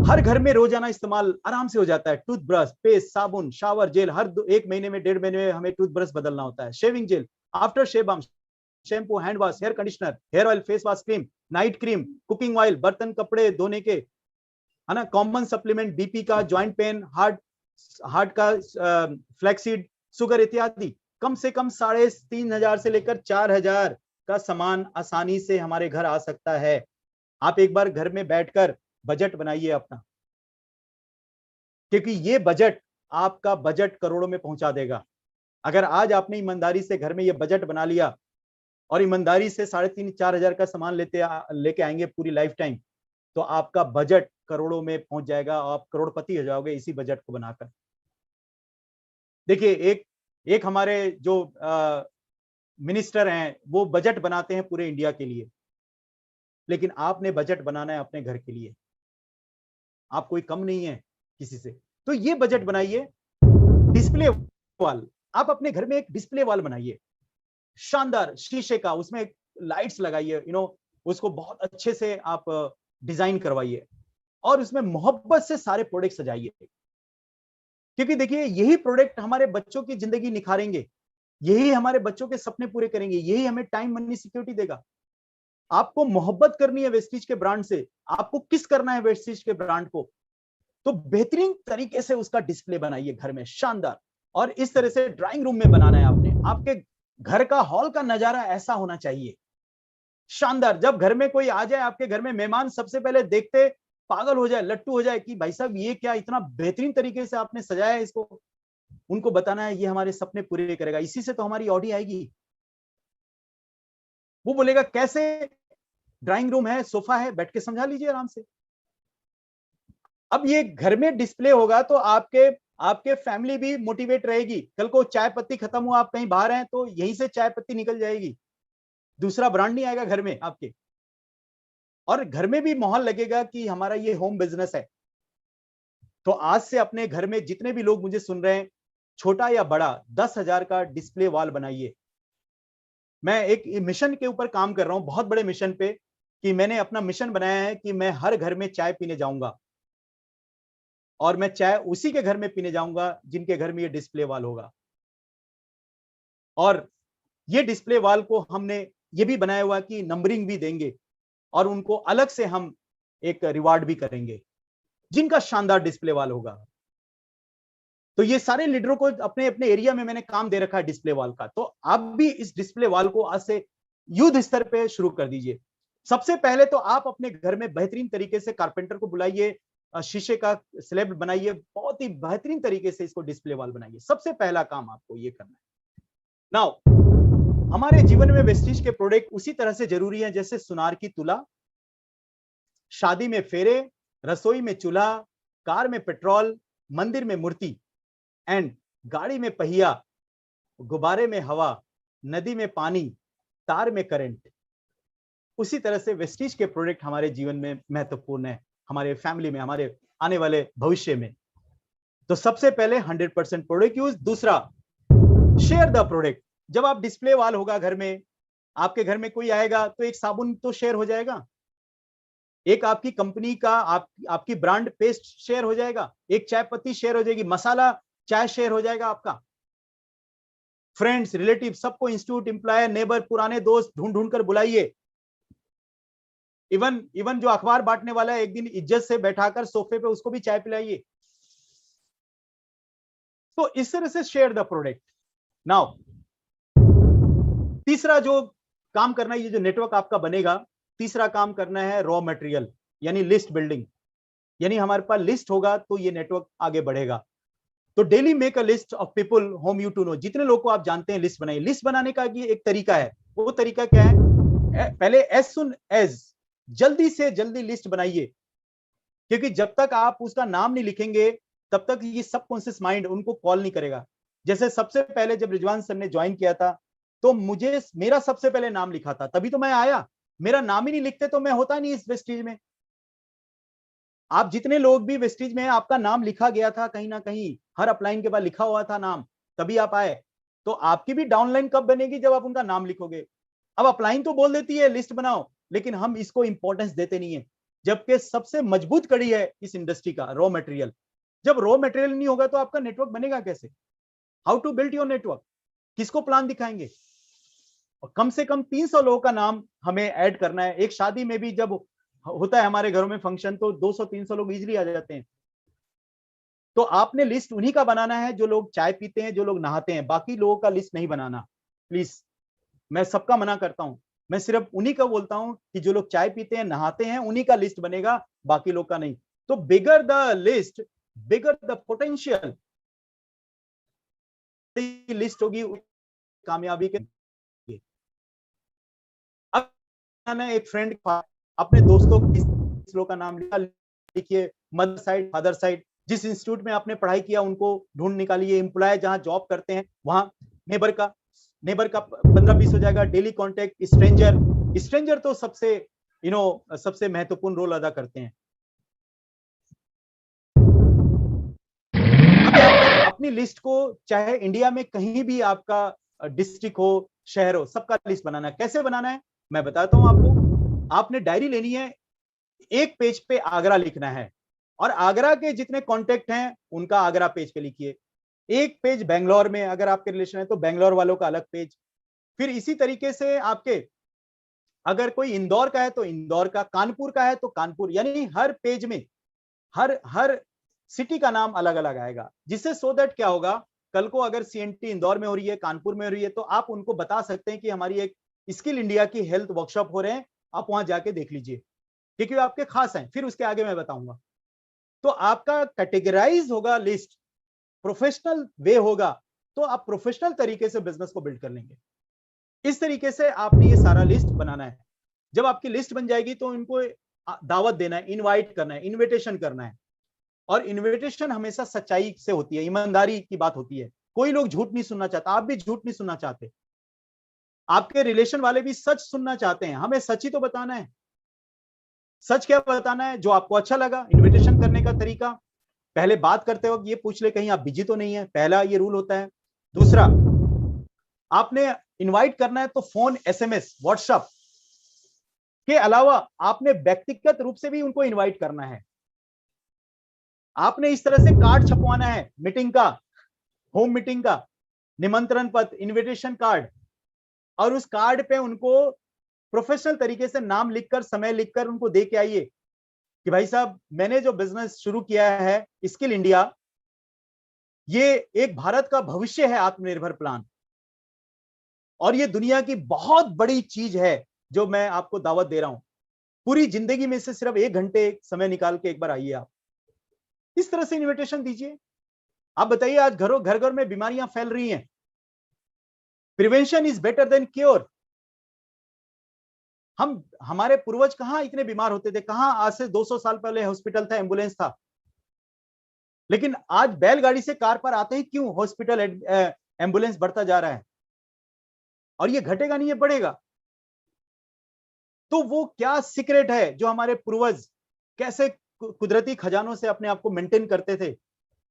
हर घर में रोजाना इस्तेमाल आराम से हो जाता है। टूथब्रश, पेस्ट, साबुन, शावर जेल, हर 1 महीने में, 1.5 महीने में हमें टूथब्रश बदलना होता है। Shaving gel, after shave balm, shampoo, hand wash, hair conditioner, hair oil, face wash, cream, night cream, cooking oil, बर्तन कपड़े धोने के, है ना, कॉमन सप्लीमेंट, बीपी का, ज्वाइंट पेन, हार्ट का, फ्लैक्सीड, शुगर इत्यादि। कम से कम 3,500 से लेकर 4,000 का सामान आसानी से हमारे घर आ सकता है। आप एक बार घर में बैठकर बजट बनाइए अपना, क्योंकि ये बजट आपका बजट करोड़ों में पहुंचा देगा। अगर आज आपने ईमानदारी से घर में ये बजट बना लिया और ईमानदारी से 3,500-4,000 का सामान लेके आएंगे पूरी लाइफ टाइम, तो आपका बजट करोड़ों में पहुंच जाएगा। आप करोड़पति हो जाओगे इसी बजट को बनाकर। देखिए, एक हमारे जो मिनिस्टर हैं, वो बजट बनाते हैं पूरे इंडिया के लिए, लेकिन आपने बजट बनाना है अपने घर के लिए। आप कोई कम नहीं है किसी से। तो ये बजट बनाइए। डिस्प्ले वॉल, आप अपने घर में एक डिस्प्ले वॉल बनाइए, शानदार शीशे का, उसमें लाइट्स लगाइए, उसको बहुत अच्छे से आप डिजाइन करवाइए, और उसमें मोहब्बत से सारे प्रोडक्ट सजाइए। क्योंकि देखिए, यही प्रोडक्ट हमारे बच्चों की जिंदगी निखारेंगे, यही हमारे बच्चों के सपने पूरे करेंगे, यही हमें टाइम मनी सिक्योरिटी देगा। आपको मोहब्बत करनी है वेस्टीज के ब्रांड से, आपको किस करना है वेस्टीज के ब्रांड को, तो बेहतरीन तरीके से उसका डिस्प्ले बनाइए घर में, शानदार। और इस तरह से ड्राइंग रूम में बनाना है आपने। आपके घर का हॉल का नजारा ऐसा होना चाहिए, शानदार। जब घर में कोई आ जाए, आपके घर में मेहमान, सबसे पहले देखते पागल हो जाए, लट्टू हो जाए कि भाई साहब ये क्या, इतना बेहतरीन तरीके से आपने सजाया है इसको। उनको बताना है ये हमारे सपने पूरे करेगा, इसी से तो हमारी ऑडी आएगी। वो बोलेगा कैसे, ड्राइंग रूम है, सोफा है, बैठ के समझा लीजिए आराम से। अब ये घर में डिस्प्ले होगा तो आपके आपके फैमिली भी मोटिवेट रहेगी। कल को चाय पत्ती खत्म हुआ, आप कहीं बाहर हैं तो यहीं से चाय पत्ती निकल जाएगी, दूसरा ब्रांड नहीं आएगा घर में आपके। और घर में भी माहौल लगेगा कि हमारा ये होम बिजनेस है। तो आज से अपने घर में जितने भी लोग मुझे सुन रहे हैं, छोटा या बड़ा, 10,000 का डिस्प्ले वॉल बनाइए। मैं एक मिशन के ऊपर काम कर रहा हूं, बहुत बड़े मिशन पे, कि मैंने अपना मिशन बनाया है कि मैं हर घर में चाय पीने जाऊंगा, और मैं चाय उसी के घर में पीने जाऊंगा जिनके घर में ये डिस्प्ले वॉल होगा। और ये डिस्प्ले वॉल को हमने ये भी बनाया हुआ कि नंबरिंग भी देंगे, और उनको अलग से हम एक रिवार्ड भी करेंगे जिनका शानदार डिस्प्ले वॉल होगा। तो ये सारे लीडरों को अपने अपने एरिया में मैंने काम दे रखा है डिस्प्ले वॉल का। तो आप भी इस डिस्प्ले वॉल को आज से युद्ध स्तर पे शुरू कर दीजिए। सबसे पहले तो आप अपने घर में बेहतरीन तरीके से कारपेंटर को बुलाइए, शीशे का स्लैब बनाइए, बहुत ही बेहतरीन तरीके से इसको डिस्प्ले वॉल बनाइए। सबसे पहला काम आपको ये करना है। नाउ, हमारे जीवन में वेस्टीज के प्रोडक्ट उसी तरह से जरूरी है जैसे सुनार की तुला, शादी में फेरे, रसोई में चूल्हा, कार में पेट्रोल, मंदिर में मूर्ति, एंड गाड़ी में पहिया, गुब्बारे में हवा, नदी में पानी, तार में करंट। उसी तरह से वेस्टीज के प्रोडक्ट हमारे जीवन में महत्वपूर्ण है, हमारे फैमिली में, हमारे आने वाले भविष्य में। तो सबसे पहले 100% प्रोडक्ट यूज। दूसरा, शेयर द प्रोडक्ट। जब आप डिस्प्ले वॉल होगा घर में, आपके घर में कोई आएगा तो एक साबुन तो शेयर हो जाएगा, एक आपकी कंपनी का आपकी ब्रांड पेस्ट शेयर हो जाएगा, एक चाय पत्ती शेयर हो जाएगी, मसाला चाय शेयर हो जाएगा आपका। फ्रेंड्स, रिलेटिव, सबको, इंस्टीट्यूट एम्प्लॉयर, नेबर, पुराने दोस्त ढूंढ ढूंढ कर बुलाइए। इवन जो अखबार बांटने वाला है, एक दिन इज्जत से बैठाकर सोफे पे उसको भी चाय पिलाइए। तो इस तरह से शेयर द प्रोडक्ट। नाउ, तीसरा जो काम करना है, ये जो नेटवर्क आपका बनेगा, तीसरा काम करना है रॉ मटेरियल, यानी लिस्ट बिल्डिंग। यानी हमारे पास लिस्ट होगा तो ये नेटवर्क आगे बढ़ेगा। तो daily make a list of people whom you to know. जितने लोग को आप जानते हैं लिस्ट बनाइए। लिस्ट बनाने का ये एक तरीका है। वो तरीका क्या है? पहले एज सुन एज, जल्दी से जल्दी लिस्ट बनाइए, क्योंकि जब तक आप उसका नाम नहीं लिखेंगे तब तक ये सबकॉन्शियस माइंड उनको कॉल नहीं करेगा। जैसे सबसे पहले जब रिजवान सर ने ज्वाइन किया था तो मुझे मेरा सबसे पहले नाम लिखा था, तभी तो मैं आया। मेरा नाम ही नहीं लिखते तो मैं होता नहीं इस वेस्टीज में। आप जितने लोग भी वेस्टीज में हैं, आपका नाम लिखा गया था कहीं ना कहीं, हर अपलाइन के बाद लिखा हुआ था नाम, तभी आप आए। तो आपकी भी डाउनलाइन कब बनेगी? जब आप उनका नाम लिखोगे। अब अपलाइन तो बोल देती है लिस्ट बनाओ, लेकिन हम इसको इंपॉर्टेंस देते नहीं है, जबकि सबसे मजबूत कड़ी है इस इंडस्ट्री का रॉ मटेरियल। जब रॉ मटेरियल नहीं होगा तो आपका नेटवर्क बनेगा कैसे? How to build your network? किसको प्लान दिखाएंगे? और कम से कम 300 लोगों का नाम हमें ऐड करना है। एक शादी में भी जब होता है हमारे घरों में फंक्शन, तो 200-300 लोग इजीली आ जाते हैं। तो आपने लिस्ट उन्हीं का बनाना है जो लोग चाय पीते हैं, जो लोग नहाते हैं। बाकी लोगों का लिस्ट नहीं बनाना प्लीज। मैं सबका मना करता हूं, मैं सिर्फ उन्हीं का बोलता हूं कि जो लोग चाय पीते हैं, नहाते हैं, उन्हीं का लिस्ट बनेगा, बाकी लोग का नहीं। तो bigger the list, bigger the potential list होगी कामयाबी के। अब मैंने एक फ्रेंड, अपने दोस्तों लोग का नाम लिखिए, मदर साइड, फादर साइड, जिस इंस्टीट्यूट में आपने पढ़ाई किया उनको ढूंढ निकालिए, एम्प्लॉय जहां जॉब करते हैं वहां, नेबर का 15-20 हो जाएगा, डेली कॉन्टेक्ट, स्ट्रेंजर तो सबसे सबसे महत्वपूर्ण रोल अदा करते हैं। अपनी लिस्ट को चाहे इंडिया में कहीं भी आपका डिस्ट्रिक्ट हो, शहर हो, सबका लिस्ट बनाना है। कैसे बनाना है मैं बताता हूं आपको। आपने डायरी लेनी है, एक पेज पे आगरा लिखना है, और आगरा के जितने कॉन्टेक्ट हैं उनका आगरा पेज पे लिखिए। एक पेज बेंगलोर में, अगर आपके रिलेशन है तो बेंगलोर वालों का अलग पेज। फिर इसी तरीके से आपके अगर कोई इंदौर का है तो इंदौर का, कानपुर का है तो कानपुर, यानी हर पेज में हर सिटी का नाम अलग अलग आएगा, जिससे सो दैट क्या होगा, कल को अगर सीएनटी इंदौर में हो रही है, कानपुर में हो रही है, तो आप उनको बता सकते हैं कि हमारी एक स्किल इंडिया की हेल्थ वर्कशॉप हो रहे हैं, आप वहां जाके देख लीजिए, क्योंकि आपके खास हैं। फिर उसके आगे मैं बताऊंगा। तो आपका कैटेगराइज होगा लिस्ट, प्रोफेशनल वे होगा, तो आप प्रोफेशनल तरीके से बिजनेस को बिल्ड कर लेंगे। इस तरीके से आपने ये सारा लिस्ट बनाना है। जब आपकी लिस्ट बन जाएगी तो इनको दावत देना है, इनवाइट करना है, इनविटेशन करना है। और इनविटेशन हमेशा सच्चाई से होती है, ईमानदारी की बात होती है। कोई लोग झूठ नहीं सुनना चाहता, आप भी झूठ नहीं सुनना चाहते, आपके रिलेशन वाले भी सच सुनना चाहते हैं। हमें सच ही तो बताना है। सच क्या बताना है? जो आपको अच्छा लगा। इनविटेशन करने का तरीका, पहले बात करते वक्त ये पूछ ले कहीं आप बिजी तो नहीं है, पहला ये रूल होता है। दूसरा, आपने इनवाइट करना है तो फोन, एसएमएस, व्हाट्सएप के अलावा आपने व्यक्तिगत रूप से भी उनको इनवाइट करना है। आपने इस तरह से कार्ड छपवाना है मीटिंग का, होम मीटिंग का, निमंत्रण पत्र, इनविटेशन कार्ड, और उस कार्ड पे उनको प्रोफेशनल तरीके से नाम लिखकर, समय लिखकर उनको दे के आइए कि भाई साहब, मैंने जो बिजनेस शुरू किया है स्किल इंडिया, ये एक भारत का भविष्य है, आत्मनिर्भर प्लान, और ये दुनिया की बहुत बड़ी चीज है जो मैं आपको दावत दे रहा हूं। पूरी जिंदगी में से सिर्फ 1 घंटे समय निकाल के एक बार आइए आप। इस तरह से इनविटेशन दीजिए। आप बताइए, आज घर घर में बीमारियां फैल रही हैं। Prevention is better than cure. हमारे पूर्वज कहां इतने बीमार होते थे? कहां आज से 200 साल पहले हॉस्पिटल था, एम्बुलेंस था? लेकिन आज बैलगाड़ी से कार पर आते हैं। क्यों? हॉस्पिटल, एम्बुलेंस बढ़ता जा रहा है, और ये घटेगा नहीं, ये बढ़ेगा। तो वो क्या सीक्रेट है जो हमारे पूर्वज कैसे कुदरती खजानों से अपने आप को मेंटेन करते थे?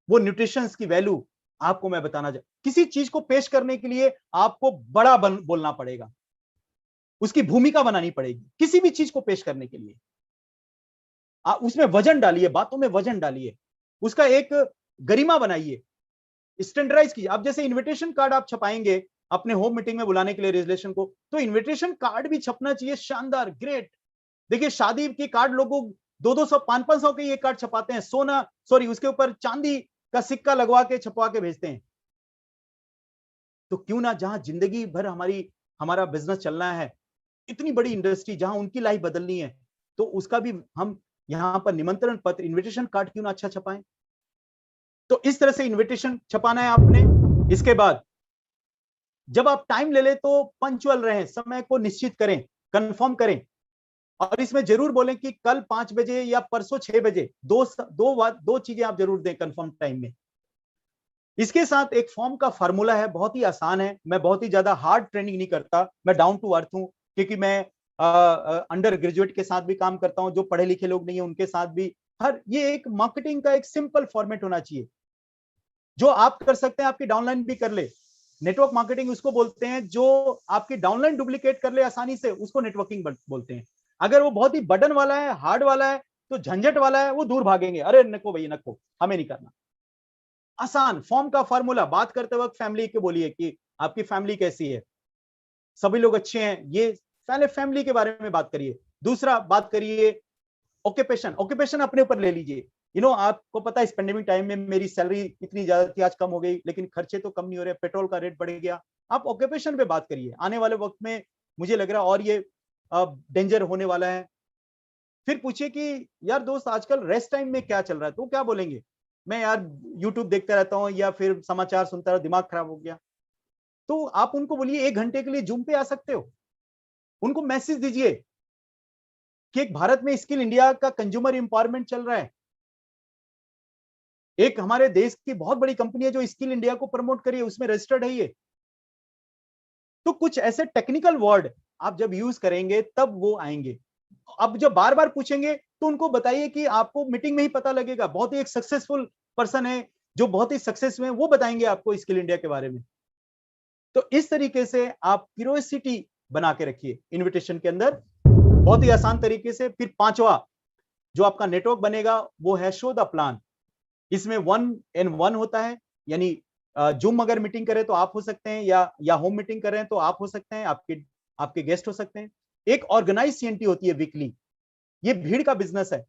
वो न्यूट्रिशंस की वैल्यू आपको मैं बताना चाहता। किसी चीज को पेश करने के लिए आपको बड़ा बोलना पड़ेगा, उसकी भूमिका बनानी पड़ेगी। किसी भी चीज को पेश करने के लिए उसमें वजन डालिए, बातों में वजन डालिए, उसका एक गरिमा बनाइए, स्टैंडर्डाइज कीजिए। अब जैसे इनविटेशन कार्ड आप छपाएंगे अपने होम मीटिंग में बुलाने के लिए रिजर्वेशन को, तो इनविटेशन कार्ड भी छपना चाहिए शानदार, ग्रेट। देखिए, शादी के कार्ड लोगों 200-200, 500-500 के ये कार्ड छपाते हैं, सोना, सॉरी, उसके ऊपर चांदी का सिक्का लगवा के छपवा के भेजते हैं। तो क्यों ना, जहां जिंदगी भर हमारा बिजनेस चलना है, इतनी बड़ी इंडस्ट्री जहां उनकी लाइफ बदलनी है, तो उसका भी हम यहां पर निमंत्रण पत्र, इनविटेशन कार्ड क्यों ना अच्छा छपाएं। तो इस तरह से इनविटेशन छपाना है आपने। इसके बाद जब आप टाइम ले ले तो पंक्चुअल रहें, समय को निश्चित करें, कंफर्म करें, और इसमें जरूर बोलें कि कल 5 बजे या परसों 6 बजे। दो चीजें आप जरूर दें कंफर्म टाइम में। इसके साथ एक फॉर्म का फार्मूला है, बहुत ही आसान है। मैं बहुत ही ज्यादा हार्ड ट्रेनिंग नहीं करता, मैं डाउन टू अर्थ हूं, क्योंकि मैं अंडर ग्रेजुएट के साथ भी काम करता हूं, जो पढ़े लिखे लोग नहीं है उनके साथ भी। ये एक मार्केटिंग का एक सिंपल फॉर्मेट होना चाहिए, जो आप कर सकते हैं, आपकी डाउनलाइन भी कर ले। नेटवर्क मार्केटिंग उसको बोलते हैं जो आपकी डाउनलाइन डुप्लीकेट कर ले आसानी से, उसको नेटवर्किंग बोलते हैं। अगर वो बहुत ही बर्डन वाला है, हार्ड वाला है, तो झंझट वाला है, वो दूर भागेंगे, अरे नको भैया नको, हमें नहीं करना। आसान फॉर्म का फार्मूला। बात करते वक्त फैमिली के बोलिए कि आपकी फैमिली कैसी है, सभी लोग अच्छे हैं, ये पहले फैमिली के बारे में बात करिए। दूसरा, बात करिए ऑक्यूपेशन। ऑक्यूपेशन अपने ऊपर ले लीजिए। आपको पता है इस पेंडेमिक टाइम में मेरी सैलरी इतनी ज्यादा थी, आज कम हो गई, लेकिन खर्चे तो कम नहीं हो रहे, पेट्रोल का रेट बढ़ गया। आप ऑक्यूपेशन पे बात करिए। आने वाले वक्त में मुझे लग रहा है और ये डेंजर होने वाला है। फिर पूछिए कि यार दोस्त, आजकल रेस्ट टाइम में क्या चल रहा है? तो क्या बोलेंगे? मैं यार यूट्यूब देखता रहता हूँ या फिर समाचार सुनता रहता, दिमाग खराब हो गया। तो आप उनको बोलिए 1 घंटे के लिए जूम पे आ सकते हो। उनको मैसेज दीजिए कि एक भारत में स्किल इंडिया का कंज्यूमर एम्पावरमेंट चल रहा है। एक हमारे देश की बहुत बड़ी कंपनी है जो स्किल इंडिया को प्रमोट करिए, उसमें रजिस्टर्ड है ये। तो कुछ ऐसे टेक्निकल वर्ड आप जब यूज करेंगे तब वो आएंगे। अब जब बार बार पूछेंगे तो उनको बताइए कि आपको मीटिंग में ही पता लगेगा। बहुत ही एक सक्सेसफुल पर्सन है जो बहुत ही सक्सेस में, वो बताएंगे आपको स्किल इंडिया के बारे में। तो इस तरीके से आप क्यूरियोसिटी बना के रखिए इनविटेशन के अंदर, बहुत ही आसान तरीके से। फिर 5वां जो आपका नेटवर्क बनेगा वो है शो द प्लान। इसमें 1-on-1 होता है, यानी जूम अगर मीटिंग करें तो आप हो सकते हैं, या होम मीटिंग करें तो आप हो सकते हैं, आपके गेस्ट हो सकते हैं। एक ऑर्गेनाइज सीएनटी होती है वीकली, ये भीड़ का बिजनेस है।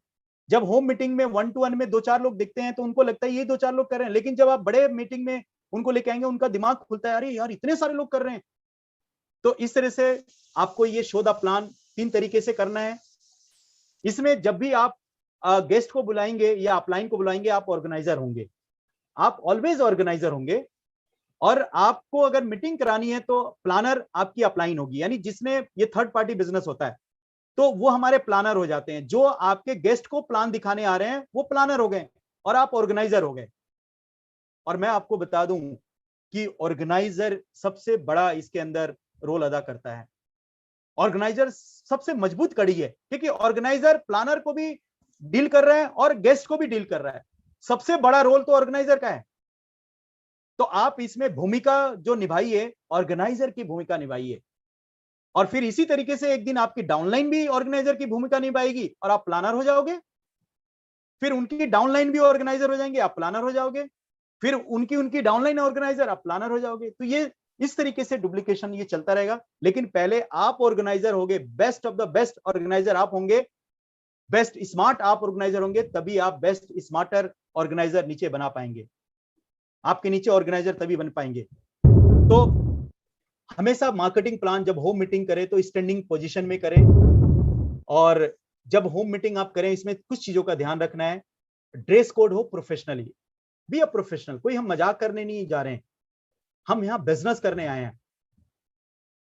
जब होम मीटिंग में 1-to-1 में 2-4 लोग दिखते हैं तो उनको लगता है ये 2-4 लोग कर रहे हैं, लेकिन जब आप बड़े मीटिंग में उनको लेके आएंगे, उनका दिमाग खुलता है, अरे यार इतने सारे लोग कर रहे हैं। तो इस तरह से आपको ये शो द प्लान 3 तरीके से करना है। इसमें जब भी आप गेस्ट को बुलाएंगे या अपलाइन को बुलाएंगे, आप ऑर्गेनाइजर होंगे, आप ऑलवेज ऑर्गेनाइजर होंगे। और आपको अगर मीटिंग करानी है तो प्लानर आपकी अपलाइन होगी, यानी जिसने ये थर्ड पार्टी बिजनेस होता है तो वो हमारे प्लानर हो जाते हैं। जो आपके गेस्ट को प्लान दिखाने आ रहे हैं वो प्लानर हो गए और आप ऑर्गेनाइजर हो गए। और मैं आपको बता दूं कि ऑर्गेनाइजर सबसे बड़ा इसके अंदर रोल अदा करता है। ऑर्गेनाइजर सबसे मजबूत कड़ी है, क्योंकि ऑर्गेनाइजर प्लानर को भी डील कर रहा है और गेस्ट को भी डील कर रहा है। सबसे बड़ा रोल तो ऑर्गेनाइजर का है। तो आप इसमें भूमिका जो निभाइए, ऑर्गेनाइजर की भूमिका निभाइए। और फिर इसी तरीके से एक दिन आपकी डाउनलाइन भी ऑर्गेनाइजर की भूमिका निभाएगी और आप प्लानर हो जाओगे। फिर उनकी डाउनलाइन भी ऑर्गेनाइजर हो जाएंगे, आप प्लानर हो जाओगे। फिर उनकी डाउनलाइन ऑर्गेनाइजर, आप प्लानर हो जाओगे। तो ये इस तरीके से डुप्लीकेशन ये चलता रहेगा। लेकिन पहले आप ऑर्गेनाइजर होंगे, best of the best organiser आप होंगे, बेस्ट स्मार्ट आप ऑर्गेनाइजर होंगे, तभी आप बेस्ट स्मार्टर ऑर्गेनाइजर नीचे बना पाएंगे। आपके नीचे ऑर्गेनाइजर तभी बन पाएंगे। तो हमेशा मार्केटिंग प्लान जब होम मीटिंग करें तो स्टैंडिंग पोजीशन में करें। और जब होम मीटिंग आप करें, इसमें कुछ चीजों का ध्यान रखना है। ड्रेस कोड हो प्रोफेशनली, बी अ प्रोफेशनल। कोई हम मजाक करने नहीं जा रहे हैं, हम यहाँ बिजनेस करने आए हैं।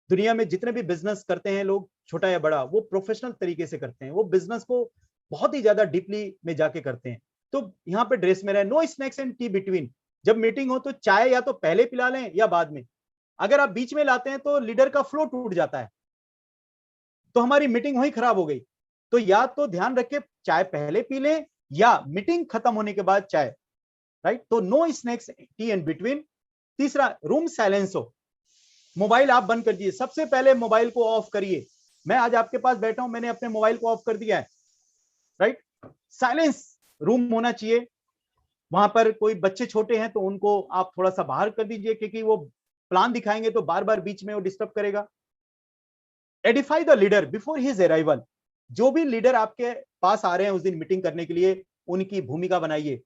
दुनिया में जितने भी बिजनेस करते हैं लोग, छोटा या बड़ा, वो प्रोफेशनल तरीके से करते हैं। वो बिजनेस को बहुत ही ज्यादा डीपली में जाके करते हैं। तो यहाँ पे ड्रेस में रहे, no snacks and tea between. जब मीटिंग हो तो चाय या तो पहले पिला लें या बाद में। अगर आप बीच में लाते हैं तो लीडर का फ्लो टूट जाता है, तो हमारी मीटिंग वहीं खराब हो गई। तो या तो ध्यान रखें चाय पहले पी लें या मीटिंग खत्म होने के बाद चाय, राइट। तो no snacks tea and between. तीसरा, रूम साइलेंस हो, मोबाइल आप बंद कर दीजिए। सबसे पहले मोबाइल को ऑफ करिए। मैं आज आपके पास बैठा हूं, मैंने अपने मोबाइल को ऑफ कर दिया है, राइट। साइलेंस रूम होना चाहिए। वहां पर कोई बच्चे छोटे हैं तो उनको आप थोड़ा सा बाहर कर दीजिए, क्योंकि वो प्लान दिखाएंगे तो बार बार बीच में वो डिस्टर्ब करेगा। Edify the leader before his arrival. जो भी लीडर आपके पास आ रहे हैं उस दिन मीटिंग करने के लिए, उनकी भूमिका बनाइए।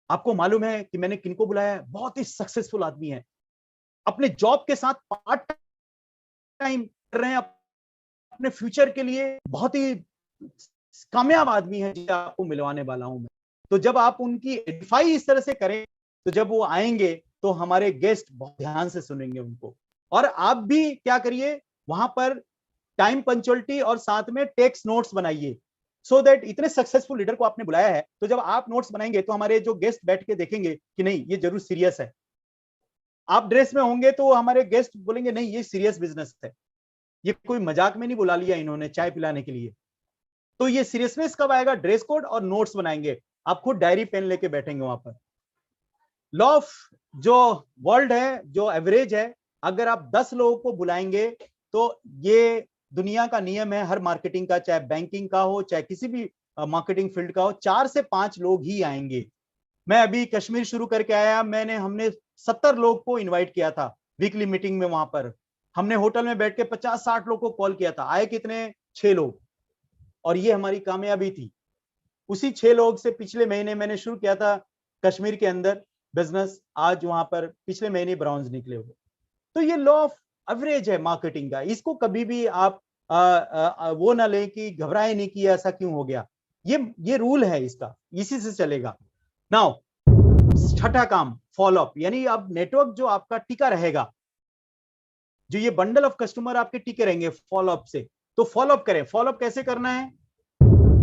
आपको मालूम है कि मैंने किनको बुलाया है? बहुत ही सक्सेसफुल आदमी है, अपने जॉब के साथ पार्ट टाइम कर रहे हैं, अपने फ्यूचर के लिए बहुत ही कामयाब आदमी है, जिसे आपको मिलवाने वाला हूं मैं। तो जब आप उनकी एडवाइस इस तरह से करें, तो जब वो आएंगे तो हमारे गेस्ट बहुत ध्यान से सुनेंगे उनको। और आप भी क्या करिए, वहां पर टाइम पंक्चुअलिटी और साथ में टेक्स्ट नोट्स बनाइए, सो दैट इतने सक्सेसफुल लीडर को आपने बुलाया है, तो जब आप नोट्स बनाएंगे तो हमारे जो गेस्ट बैठ के देखेंगे कि नहीं ये जरूर सीरियस है। आप ड्रेस में होंगे तो हमारे गेस्ट बोलेंगे नहीं ये सीरियस बिजनेस है, ये कोई मजाक में नहीं बुला लिया इन्होंने चाय पिलाने के लिए। तो ये सीरियसनेस कब आएगा? ड्रेस कोड और नोट्स बनाएंगे। आप खुद डायरी पेन लेके बैठेंगे वहां पर। लॉ ऑफ जो वर्ल्ड है, जो एवरेज है, अगर आप 10 लोगों को बुलाएंगे तो ये दुनिया का नियम है हर मार्केटिंग का, चाहे बैंकिंग का हो चाहे किसी भी मार्केटिंग फील्ड का हो, 4 से 5 लोग ही आएंगे। मैं अभी कश्मीर शुरू करके आया, हमने 70 लोग को इनवाइट किया था वीकली मीटिंग में। वहां पर हमने होटल में बैठ के 50-60 लोग को कॉल किया था, आए कितने? 6 लोग। और ये हमारी कामयाबी थी। उसी 6 लोग से पिछले महीने मैंने शुरू किया था कश्मीर के अंदर बिजनेस, आज वहां पर पिछले महीने ब्राउन्स निकले हुए। तो ये लॉ ऑफ एवरेज है मार्केटिंग का, इसको कभी भी आप वो ना लें कि घबराए नहीं कि ऐसा क्यों हो गया। ये रूल है इसका, इसी से चलेगा। नाउ छठा काम, फॉलोअप। यानी अब नेटवर्क जो आपका टिका रहेगा, जो ये बंडल ऑफ कस्टमर आपके टिके रहेंगे फॉलोअप से। तो फॉलोअप करें। फॉलोअप कैसे करना है?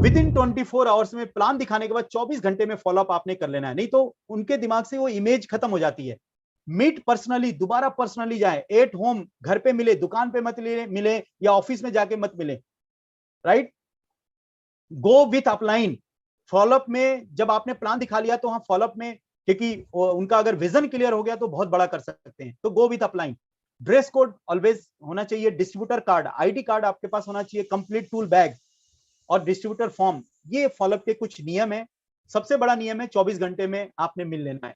विद इन 24 आवर्स में, प्लान दिखाने के बाद 24 घंटे में फॉलोअप आपने कर लेना है, नहीं तो उनके दिमाग से वो इमेज खत्म हो जाती है। मीट पर्सनली, दोबारा पर्सनली जाए, एट होम, घर पे मिले, दुकान पे मत मिले या ऑफिस में जाके मत मिले, right. Go with upline. Follow up में जब आपने प्लान दिखा लिया तो हाँ फॉलोअप में, क्योंकि उनका अगर विजन क्लियर हो गया तो बहुत बड़ा कर सकते हैं। तो go with upline. Dress code always होना चाहिए। डिस्ट्रीब्यूटर कार्ड, आईडी कार्ड आपके पास होना चाहिए। कंप्लीट टूल बैग और डिस्ट्रीब्यूटर फॉर्म, ये फॉलोअप के कुछ नियम है। सबसे बड़ा नियम है 24 घंटे में आपने मिल लेना है।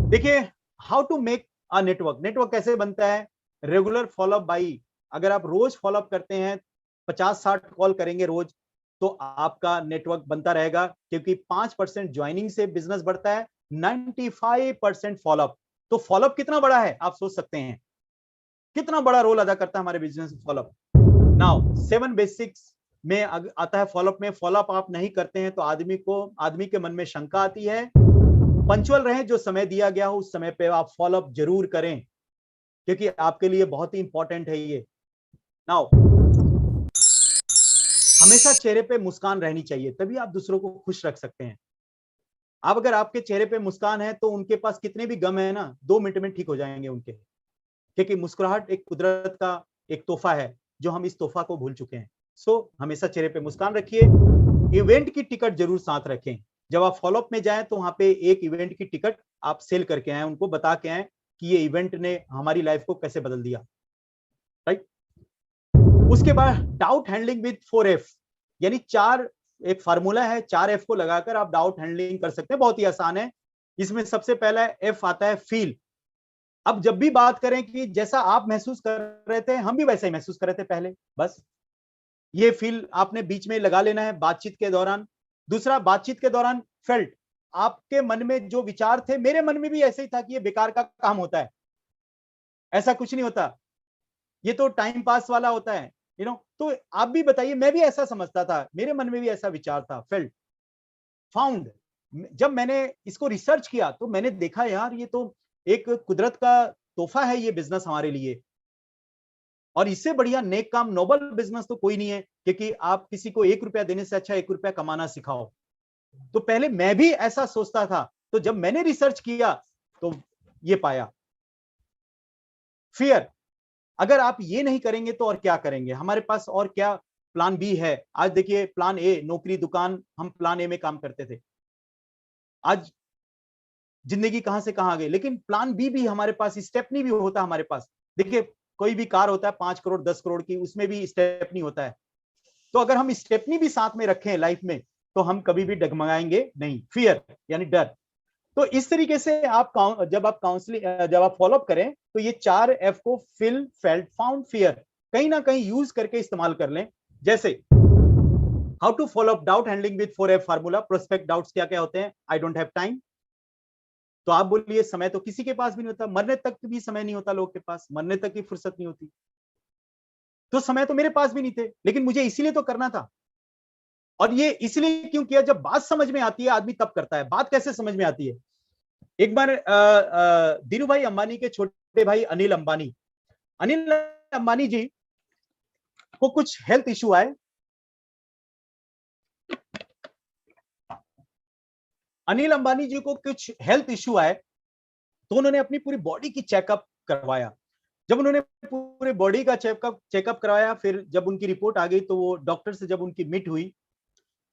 देखिए, how to make a network. Network कैसे बनता है? Regular follow up by. अगर आप रोज फॉलोअप करते हैं, 50-60 कॉल करेंगे रोज, तो आपका नेटवर्क बनता रहेगा, क्योंकि 5% ज्वाइनिंग से बिजनेस बढ़ता है 95% फॉलोअप। तो फॉलोअप कितना बड़ा है आप सोच सकते हैं, कितना बड़ा रोल अदा करता है हमारे बिजनेस में फॉलोअप। नाउ 7 बेसिक्स में आता है फॉलोअप में। फॉलोअप आप नहीं करते हैं तो आदमी के मन में शंका आती है। पंक्चुअल रहें, जो समय दिया गया हो उस समय पे आप फॉलोअप जरूर करें, क्योंकि आपके लिए बहुत ही इंपॉर्टेंट है ये। नाउ हमेशा चेहरे पे मुस्कान रहनी चाहिए, तभी आप दूसरों को खुश रख सकते हैं। अब अगर आपके चेहरे पे मुस्कान है तो उनके पास कितने भी गम है ना, 2 मिनट में ठीक हो जाएंगे उनके, क्योंकि मुस्कुराहट एक कुदरत का एक तोहफा है, जो हम इस तोहफा को भूल चुके हैं। सो हमेशा चेहरे पे मुस्कान रखिए। इवेंट की टिकट जरूर साथ रखें। जब आप फॉलोअप में जाएं तो वहां पे एक इवेंट की टिकट आप सेल करके आए, उनको बता के आए कि ये इवेंट ने हमारी लाइफ को कैसे बदल दिया, राइट। उसके बाद डाउट हैंडलिंग विद 4F, यानी एक फार्मूला है, 4F को लगाकर आप डाउट हैंडलिंग कर सकते हैं, बहुत ही आसान है। इसमें सबसे पहला एफ आता है फील। अब जब भी बात करें कि जैसा आप महसूस कर रहे थे हम भी वैसे ही महसूस कर रहे थे पहले, बस ये फील आपने बीच में लगा लेना है बातचीत के दौरान। दूसरा, बातचीत के दौरान फेल्ट, आपके मन में जो विचार थे मेरे मन में भी ऐसे ही था कि ये बेकार का काम होता है, ऐसा कुछ नहीं होता, ये तो टाइम पास वाला होता है, तो आप भी बताइए, मैं भी ऐसा समझता था, मेरे मन में भी ऐसा विचार था। फेल्ट, फाउंड, जब मैंने इसको रिसर्च किया तो मैंने देखा यार ये तो एक कुदरत का तोहफा है ये बिजनेस हमारे लिए, और इससे बढ़िया नेक काम, नोबल बिजनेस तो कोई नहीं है, क्योंकि आप किसी को 1 रुपया देने से अच्छा 1 रुपया कमाना सिखाओ। तो पहले मैं भी ऐसा सोचता था, तो जब मैंने रिसर्च किया तो ये पाया। फियर, अगर आप ये नहीं करेंगे तो और क्या करेंगे, हमारे पास और क्या प्लान बी है। आज देखिए, प्लान ए नौकरी दुकान, हम प्लान ए में काम करते थे, आज जिंदगी कहां से कहां आ गई। लेकिन प्लान बी भी हमारे पास, स्टेपनी भी होता हमारे पास। देखिए, कोई भी कार होता है 5 करोड़ 10 करोड़ की, उसमें भी स्टेपनी होता है। तो अगर हम स्टेपनी भी साथ में रखें लाइफ में तो हम कभी भी डगमगाएंगे नहीं। फियर यानी डर। तो इस तरीके से आप जब आप फॉलोअप करें तो ये 4F को फिल, फेल्ट, फाउंड, फियर कहीं ना कहीं यूज करके इस्तेमाल कर लें। जैसे how to follow up doubt handling with 4F formula. Prospect doubts क्या क्या होते हैं? आई डोंट हैव टाइम, तो आप बोलिए समय तो किसी के पास भी नहीं होता, मरने तक भी समय नहीं होता लोग के पास, मरने तक की फुर्सत नहीं होती, तो समय तो मेरे पास भी नहीं थे, लेकिन मुझे इसीलिए तो करना था। और ये इसलिए क्यों किया? जब बात समझ में आती है आदमी तब करता है। बात कैसे समझ में आती है? एक बार धीरू भाई अंबानी के छोटे भाई अनिल अंबानी जी को कुछ हेल्थ इश्यू आए। अनिल अंबानी जी को कुछ हेल्थ इश्यू आए तो उन्होंने अपनी पूरी बॉडी की चेकअप करवाया। जब उन्होंने पूरे बॉडी का चेकअप करवाया, फिर जब उनकी रिपोर्ट आ गई तो वो डॉक्टर से जब उनकी मीट हुई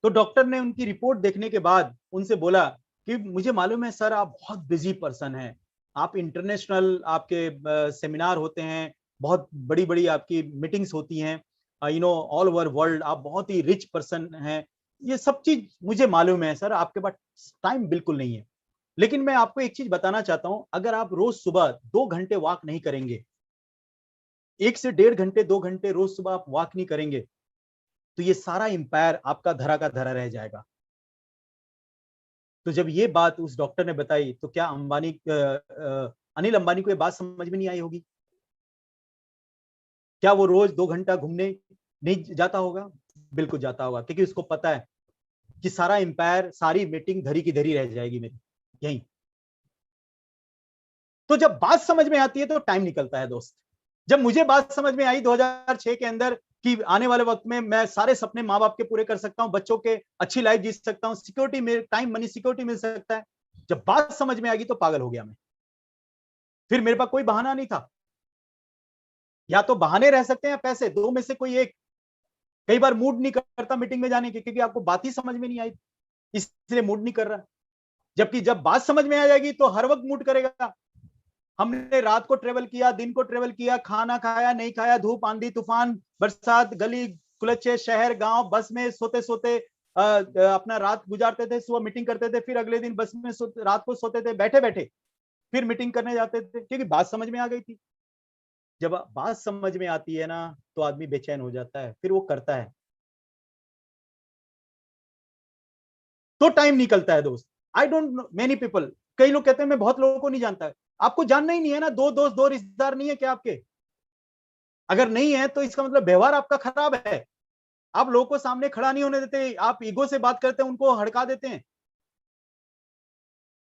तो डॉक्टर ने उनकी रिपोर्ट देखने के बाद उनसे बोला कि मुझे मालूम है सर, आप बहुत बिजी पर्सन हैं, आप इंटरनेशनल आपके सेमिनार होते हैं, बहुत बड़ी बड़ी आपकी मीटिंग्स होती हैं, ऑल ओवर वर्ल्ड, आप बहुत ही रिच पर्सन हैं, ये सब चीज मुझे मालूम है सर, आपके पास टाइम बिल्कुल नहीं है। लेकिन मैं आपको एक चीज बताना चाहता हूं, अगर आप रोज सुबह 2 घंटे वॉक नहीं करेंगे, 1 से 1.5 घंटे 2 घंटे रोज सुबह आप वॉक नहीं करेंगे, तो ये सारा इंपायर आपका धरा का धरा रह जाएगा। तो जब ये बात उस डॉक्टर ने बताई तो क्या अनिल अंबानी को ये बात समझ में नहीं आई होगी? क्या वो रोज 2 घंटा घूमने नहीं जाता होगा? बिल्कुल जाता होगा, क्योंकि उसको पता है कि सारा इंपायर, सारी मीटिंग धरी की धरी रह जाएगी मेरी यहीं। तो जब बात समझ में आती है तो टाइम निकलता है दोस्त। जब मुझे बात समझ में आई 2006 के अंदर कि आने वाले वक्त में मैं सारे सपने माँ बाप के पूरे कर सकता हूं, बच्चों के अच्छी लाइफ जी सकता हूं, सिक्योरिटी में टाइम मनी सिक्योरिटी मिल सकता है, जब बात समझ में आ गई तो पागल हो गया मैं। फिर मेरे पास कोई बहाना नहीं था, या तो बहाने रह सकते हैं या पैसे, दो में से कोई एक। कई बार मूड नहीं करता मीटिंग में जाने के, क्योंकि आपको बात ही समझ में नहीं आई, इसलिए मूड नहीं कर रहा। जबकि जब बात समझ में आ जाएगी तो हर वक्त मूड करेगा। हमने रात को ट्रेवल किया, दिन को ट्रेवल किया, खाना खाया नहीं खाया, धूप आंधी तूफान बरसात, गली कुलच्चे, शहर गांव, बस में सोते सोते अपना रात गुजारते थे, सुबह मीटिंग करते थे, फिर अगले दिन बस में रात को सोते थे बैठे बैठे, फिर मीटिंग करने जाते थे, क्योंकि बात समझ में आ गई थी। जब बात समझ में आती है ना तो आदमी बेचैन हो जाता है, फिर वो करता है तो टाइम निकलता है दोस्त। I don't know many people, कई लोग कहते हैं मैं बहुत लोगों को नहीं जानता। आपको जानना ही नहीं है ना, दो दोस्त दो रिश्तेदार नहीं है क्या आपके? अगर नहीं है तो इसका मतलब व्यवहार आपका खराब है। आप लोगों को सामने खड़ा नहीं होने देते, आप ईगो से बात करते हैं, उनको हड़का देते हैं।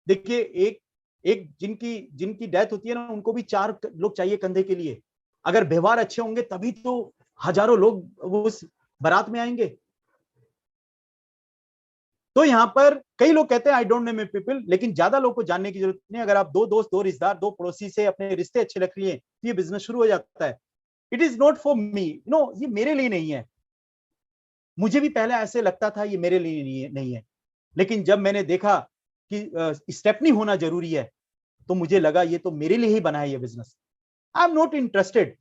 देखिए एक एक जिनकी जिनकी डेथ होती है ना, उनको भी 4 लोग चाहिए कंधे के लिए। अगर व्यवहार अच्छे होंगे तभी तो हजारों लोग वो उस बारात में आएंगे। तो यहां पर कई लोग कहते हैं I don't know may people, लेकिन ज्यादा लोग को जानने की जरूरत नहीं। अगर आप दो दोस्त दो रिश्तेदार दो पड़ोसी से अपने रिश्ते अच्छे रख लिए तो ये बिजनेस शुरू हो जाता है। It is not for me, no, ये मेरे लिए नहीं है। मुझे भी पहले ऐसे लगता था ये मेरे लिए नहीं है, लेकिन जब मैंने देखा कि स्टेपनी होना जरूरी है तो मुझे लगा ये तो मेरे लिए ही बना है ये business. I am not interested.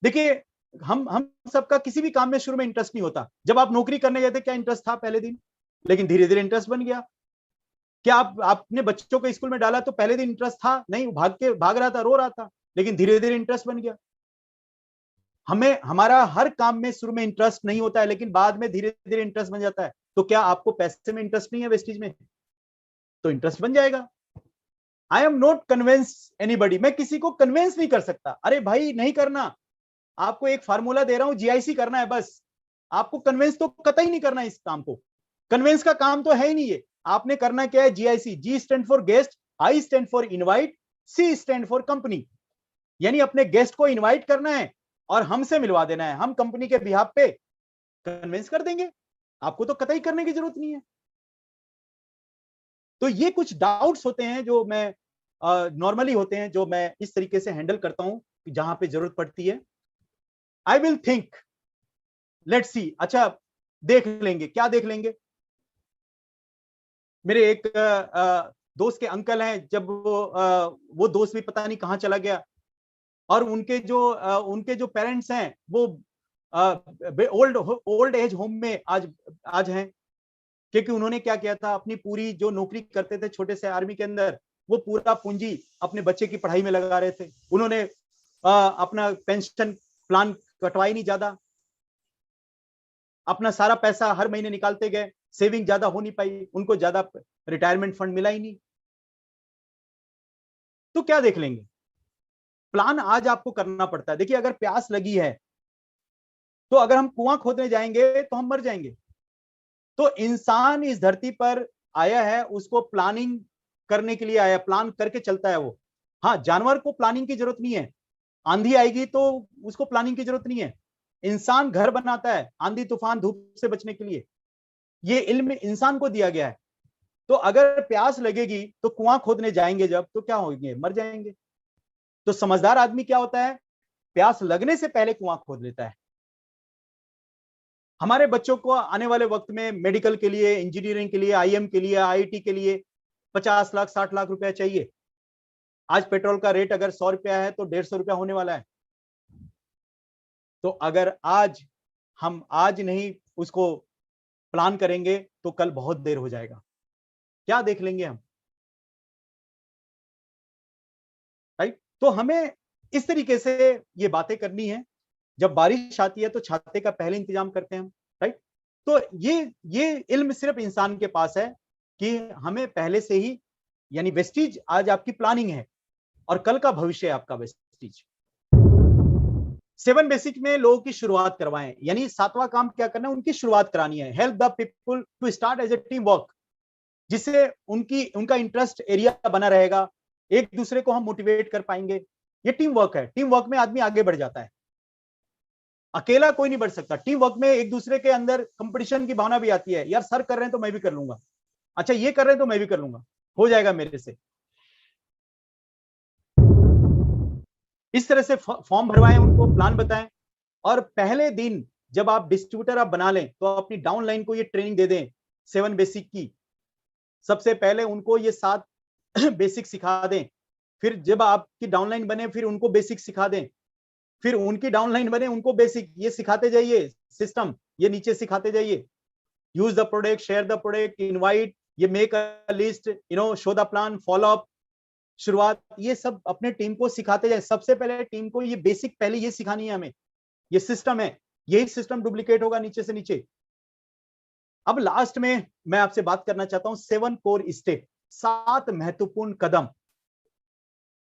देखिए हम सबका किसी भी काम में शुरू में इंटरेस्ट नहीं होता। जब आप नौकरी करने गए थे क्या इंटरेस्ट था पहले दिन? लेकिन धीरे धीरे इंटरेस्ट बन गया। क्या आपने बच्चों को स्कूल में डाला तो पहले दिन इंटरेस्ट था नहीं, भाग रहा था, रो रहा था, लेकिन धीरे धीरे इंटरेस्ट बन गया। हमें हमारा हर काम में शुरू में इंटरेस्ट नहीं होता है, लेकिन बाद में धीरे धीरे इंटरेस्ट बन जाता है। तो क्या आपको पैसे में इंटरेस्ट नहीं है वेस्टीज में? तो इंटरेस्ट बन जाएगा। I am not convince anybody, मैं किसी को कन्विंस नहीं कर सकता। अरे भाई नहीं करना, आपको एक फार्मूला दे रहा हूं, जीआईसी करना है बस। आपको कन्विंस तो कतई नहीं करना इस काम को। कन्विंस का काम तो है ही नहीं ये। आपने करना क्या है? GIC, G stand for guest, I stand for invite, C stand for company. यानी अपने गेस्ट को इनवाइट करना है और हमसे मिलवा देना है, हम कंपनी के बिहाफ पे कन्विंस कर देंगे। आपको तो कतई करने की जरूरत नहीं है। तो ये कुछ डाउट्स होते हैं जो मैं नॉर्मली होते हैं, जो मैं इस तरीके से हैंडल करता हूं जहां पे जरूरत पड़ती है। I will think, let's see. अच्छा देख लेंगे, क्या देख लेंगे? मेरे एक दोस्त के अंकल हैं, जब वो दोस्त भी पता नहीं कहां चला गया, और उनके जो पेरेंट्स हैं वो ओल्ड एज होम में आज हैं। क्योंकि उन्होंने क्या किया था, अपनी पूरी जो नौकरी करते थे छोटे से आर्मी के अंदर, वो पूरा पूंजी अपने बच्चे की पढ़ाई में लगा रहे थे। उन्होंने अपना पेंशन प्लान कटवाई नहीं, ज्यादा अपना सारा पैसा हर महीने निकालते गए, सेविंग ज्यादा हो नहीं पाई, उनको ज्यादा रिटायरमेंट फंड मिला ही नहीं। तो क्या देख लेंगे? प्लान आज आपको करना पड़ता है। देखिए अगर प्यास लगी है तो अगर हम कुआं खोदने जाएंगे तो हम मर जाएंगे। तो इंसान इस धरती पर आया है, उसको प्लानिंग करने के लिए आया, प्लान करके चलता है वो। हाँ, जानवर को प्लानिंग की जरूरत नहीं है, आंधी आएगी तो उसको प्लानिंग की जरूरत नहीं है। इंसान घर बनाता है आंधी तूफान धूप से बचने के लिए। ये इल्म इंसान को दिया गया है। तो अगर प्यास लगेगी तो कुआं खोदने जाएंगे जब, तो क्या होंगे? मर जाएंगे। तो समझदार आदमी क्या होता है? प्यास लगने से पहले कुआं खोद लेता है। हमारे बच्चों को आने वाले वक्त में मेडिकल के लिए, इंजीनियरिंग के लिए, आईएम के लिए, आईआईटी के लिए 50 लाख 60 लाख रुपया चाहिए। आज पेट्रोल का रेट अगर 100 रुपया है तो 150 रुपया होने वाला है। तो अगर हम आज नहीं उसको प्लान करेंगे तो कल बहुत देर हो जाएगा। क्या देख लेंगे हम? राइट? तो हमें इस तरीके से ये बातें करनी है। जब बारिश आती है तो छाते का पहले इंतजाम करते हैं हम। राइट? तो ये इल्म सिर्फ इंसान के पास है कि हमें पहले से ही, यानी वेस्टीज आज आपकी प्लानिंग है और कल का भविष्य है आपका वेस्टीज। 7 बेसिक में लोगों की शुरुआत करवाएं, यानी 7वां काम क्या करना है? उनकी शुरुआत करानी है। Help the people to start as a team work, जिससे उनका इंटरेस्ट एरिया बना रहेगा, एक दूसरे को हम मोटिवेट कर पाएंगे। ये टीम वर्क है। टीम वर्क में आदमी आगे बढ़ जाता है, अकेला कोई नहीं बढ़ सकता। टीम वर्क में एक दूसरे के अंदर कंपटीशन की भावना भी आती है, यार सर कर रहे हैं तो मैं भी कर लूंगा, अच्छा ये कर रहे हैं तो मैं भी कर लूंगा, हो जाएगा मेरे से। इस तरह से फॉर्म भरवाएं, उनको प्लान बताएं, और पहले दिन जब आप डिस्ट्रीब्यूटर आप बना लें तो अपनी डाउनलाइन को ये ट्रेनिंग दे दें 7 बेसिक की। सबसे पहले उनको ये 7 बेसिक सिखा दें, फिर जब आपकी डाउनलाइन बने फिर उनको बेसिक सिखा दें, फिर उनकी डाउनलाइन बने उनको बेसिक ये सिखाते जाइए, सिस्टम ये नीचे सिखाते जाइए। Use the product, share the product, invite, ये make a list, show the plan, follow up, शुरुआत, ये सब अपने टीम को सिखाते जाए। सबसे पहले टीम को ये बेसिक पहले ये सिखानी है हमें। ये सिस्टम है, यही सिस्टम डुप्लीकेट होगा नीचे से नीचे। अब लास्ट में मैं आपसे बात करना चाहता हूं 7 कोर स्टेप। 7 महत्वपूर्ण कदम,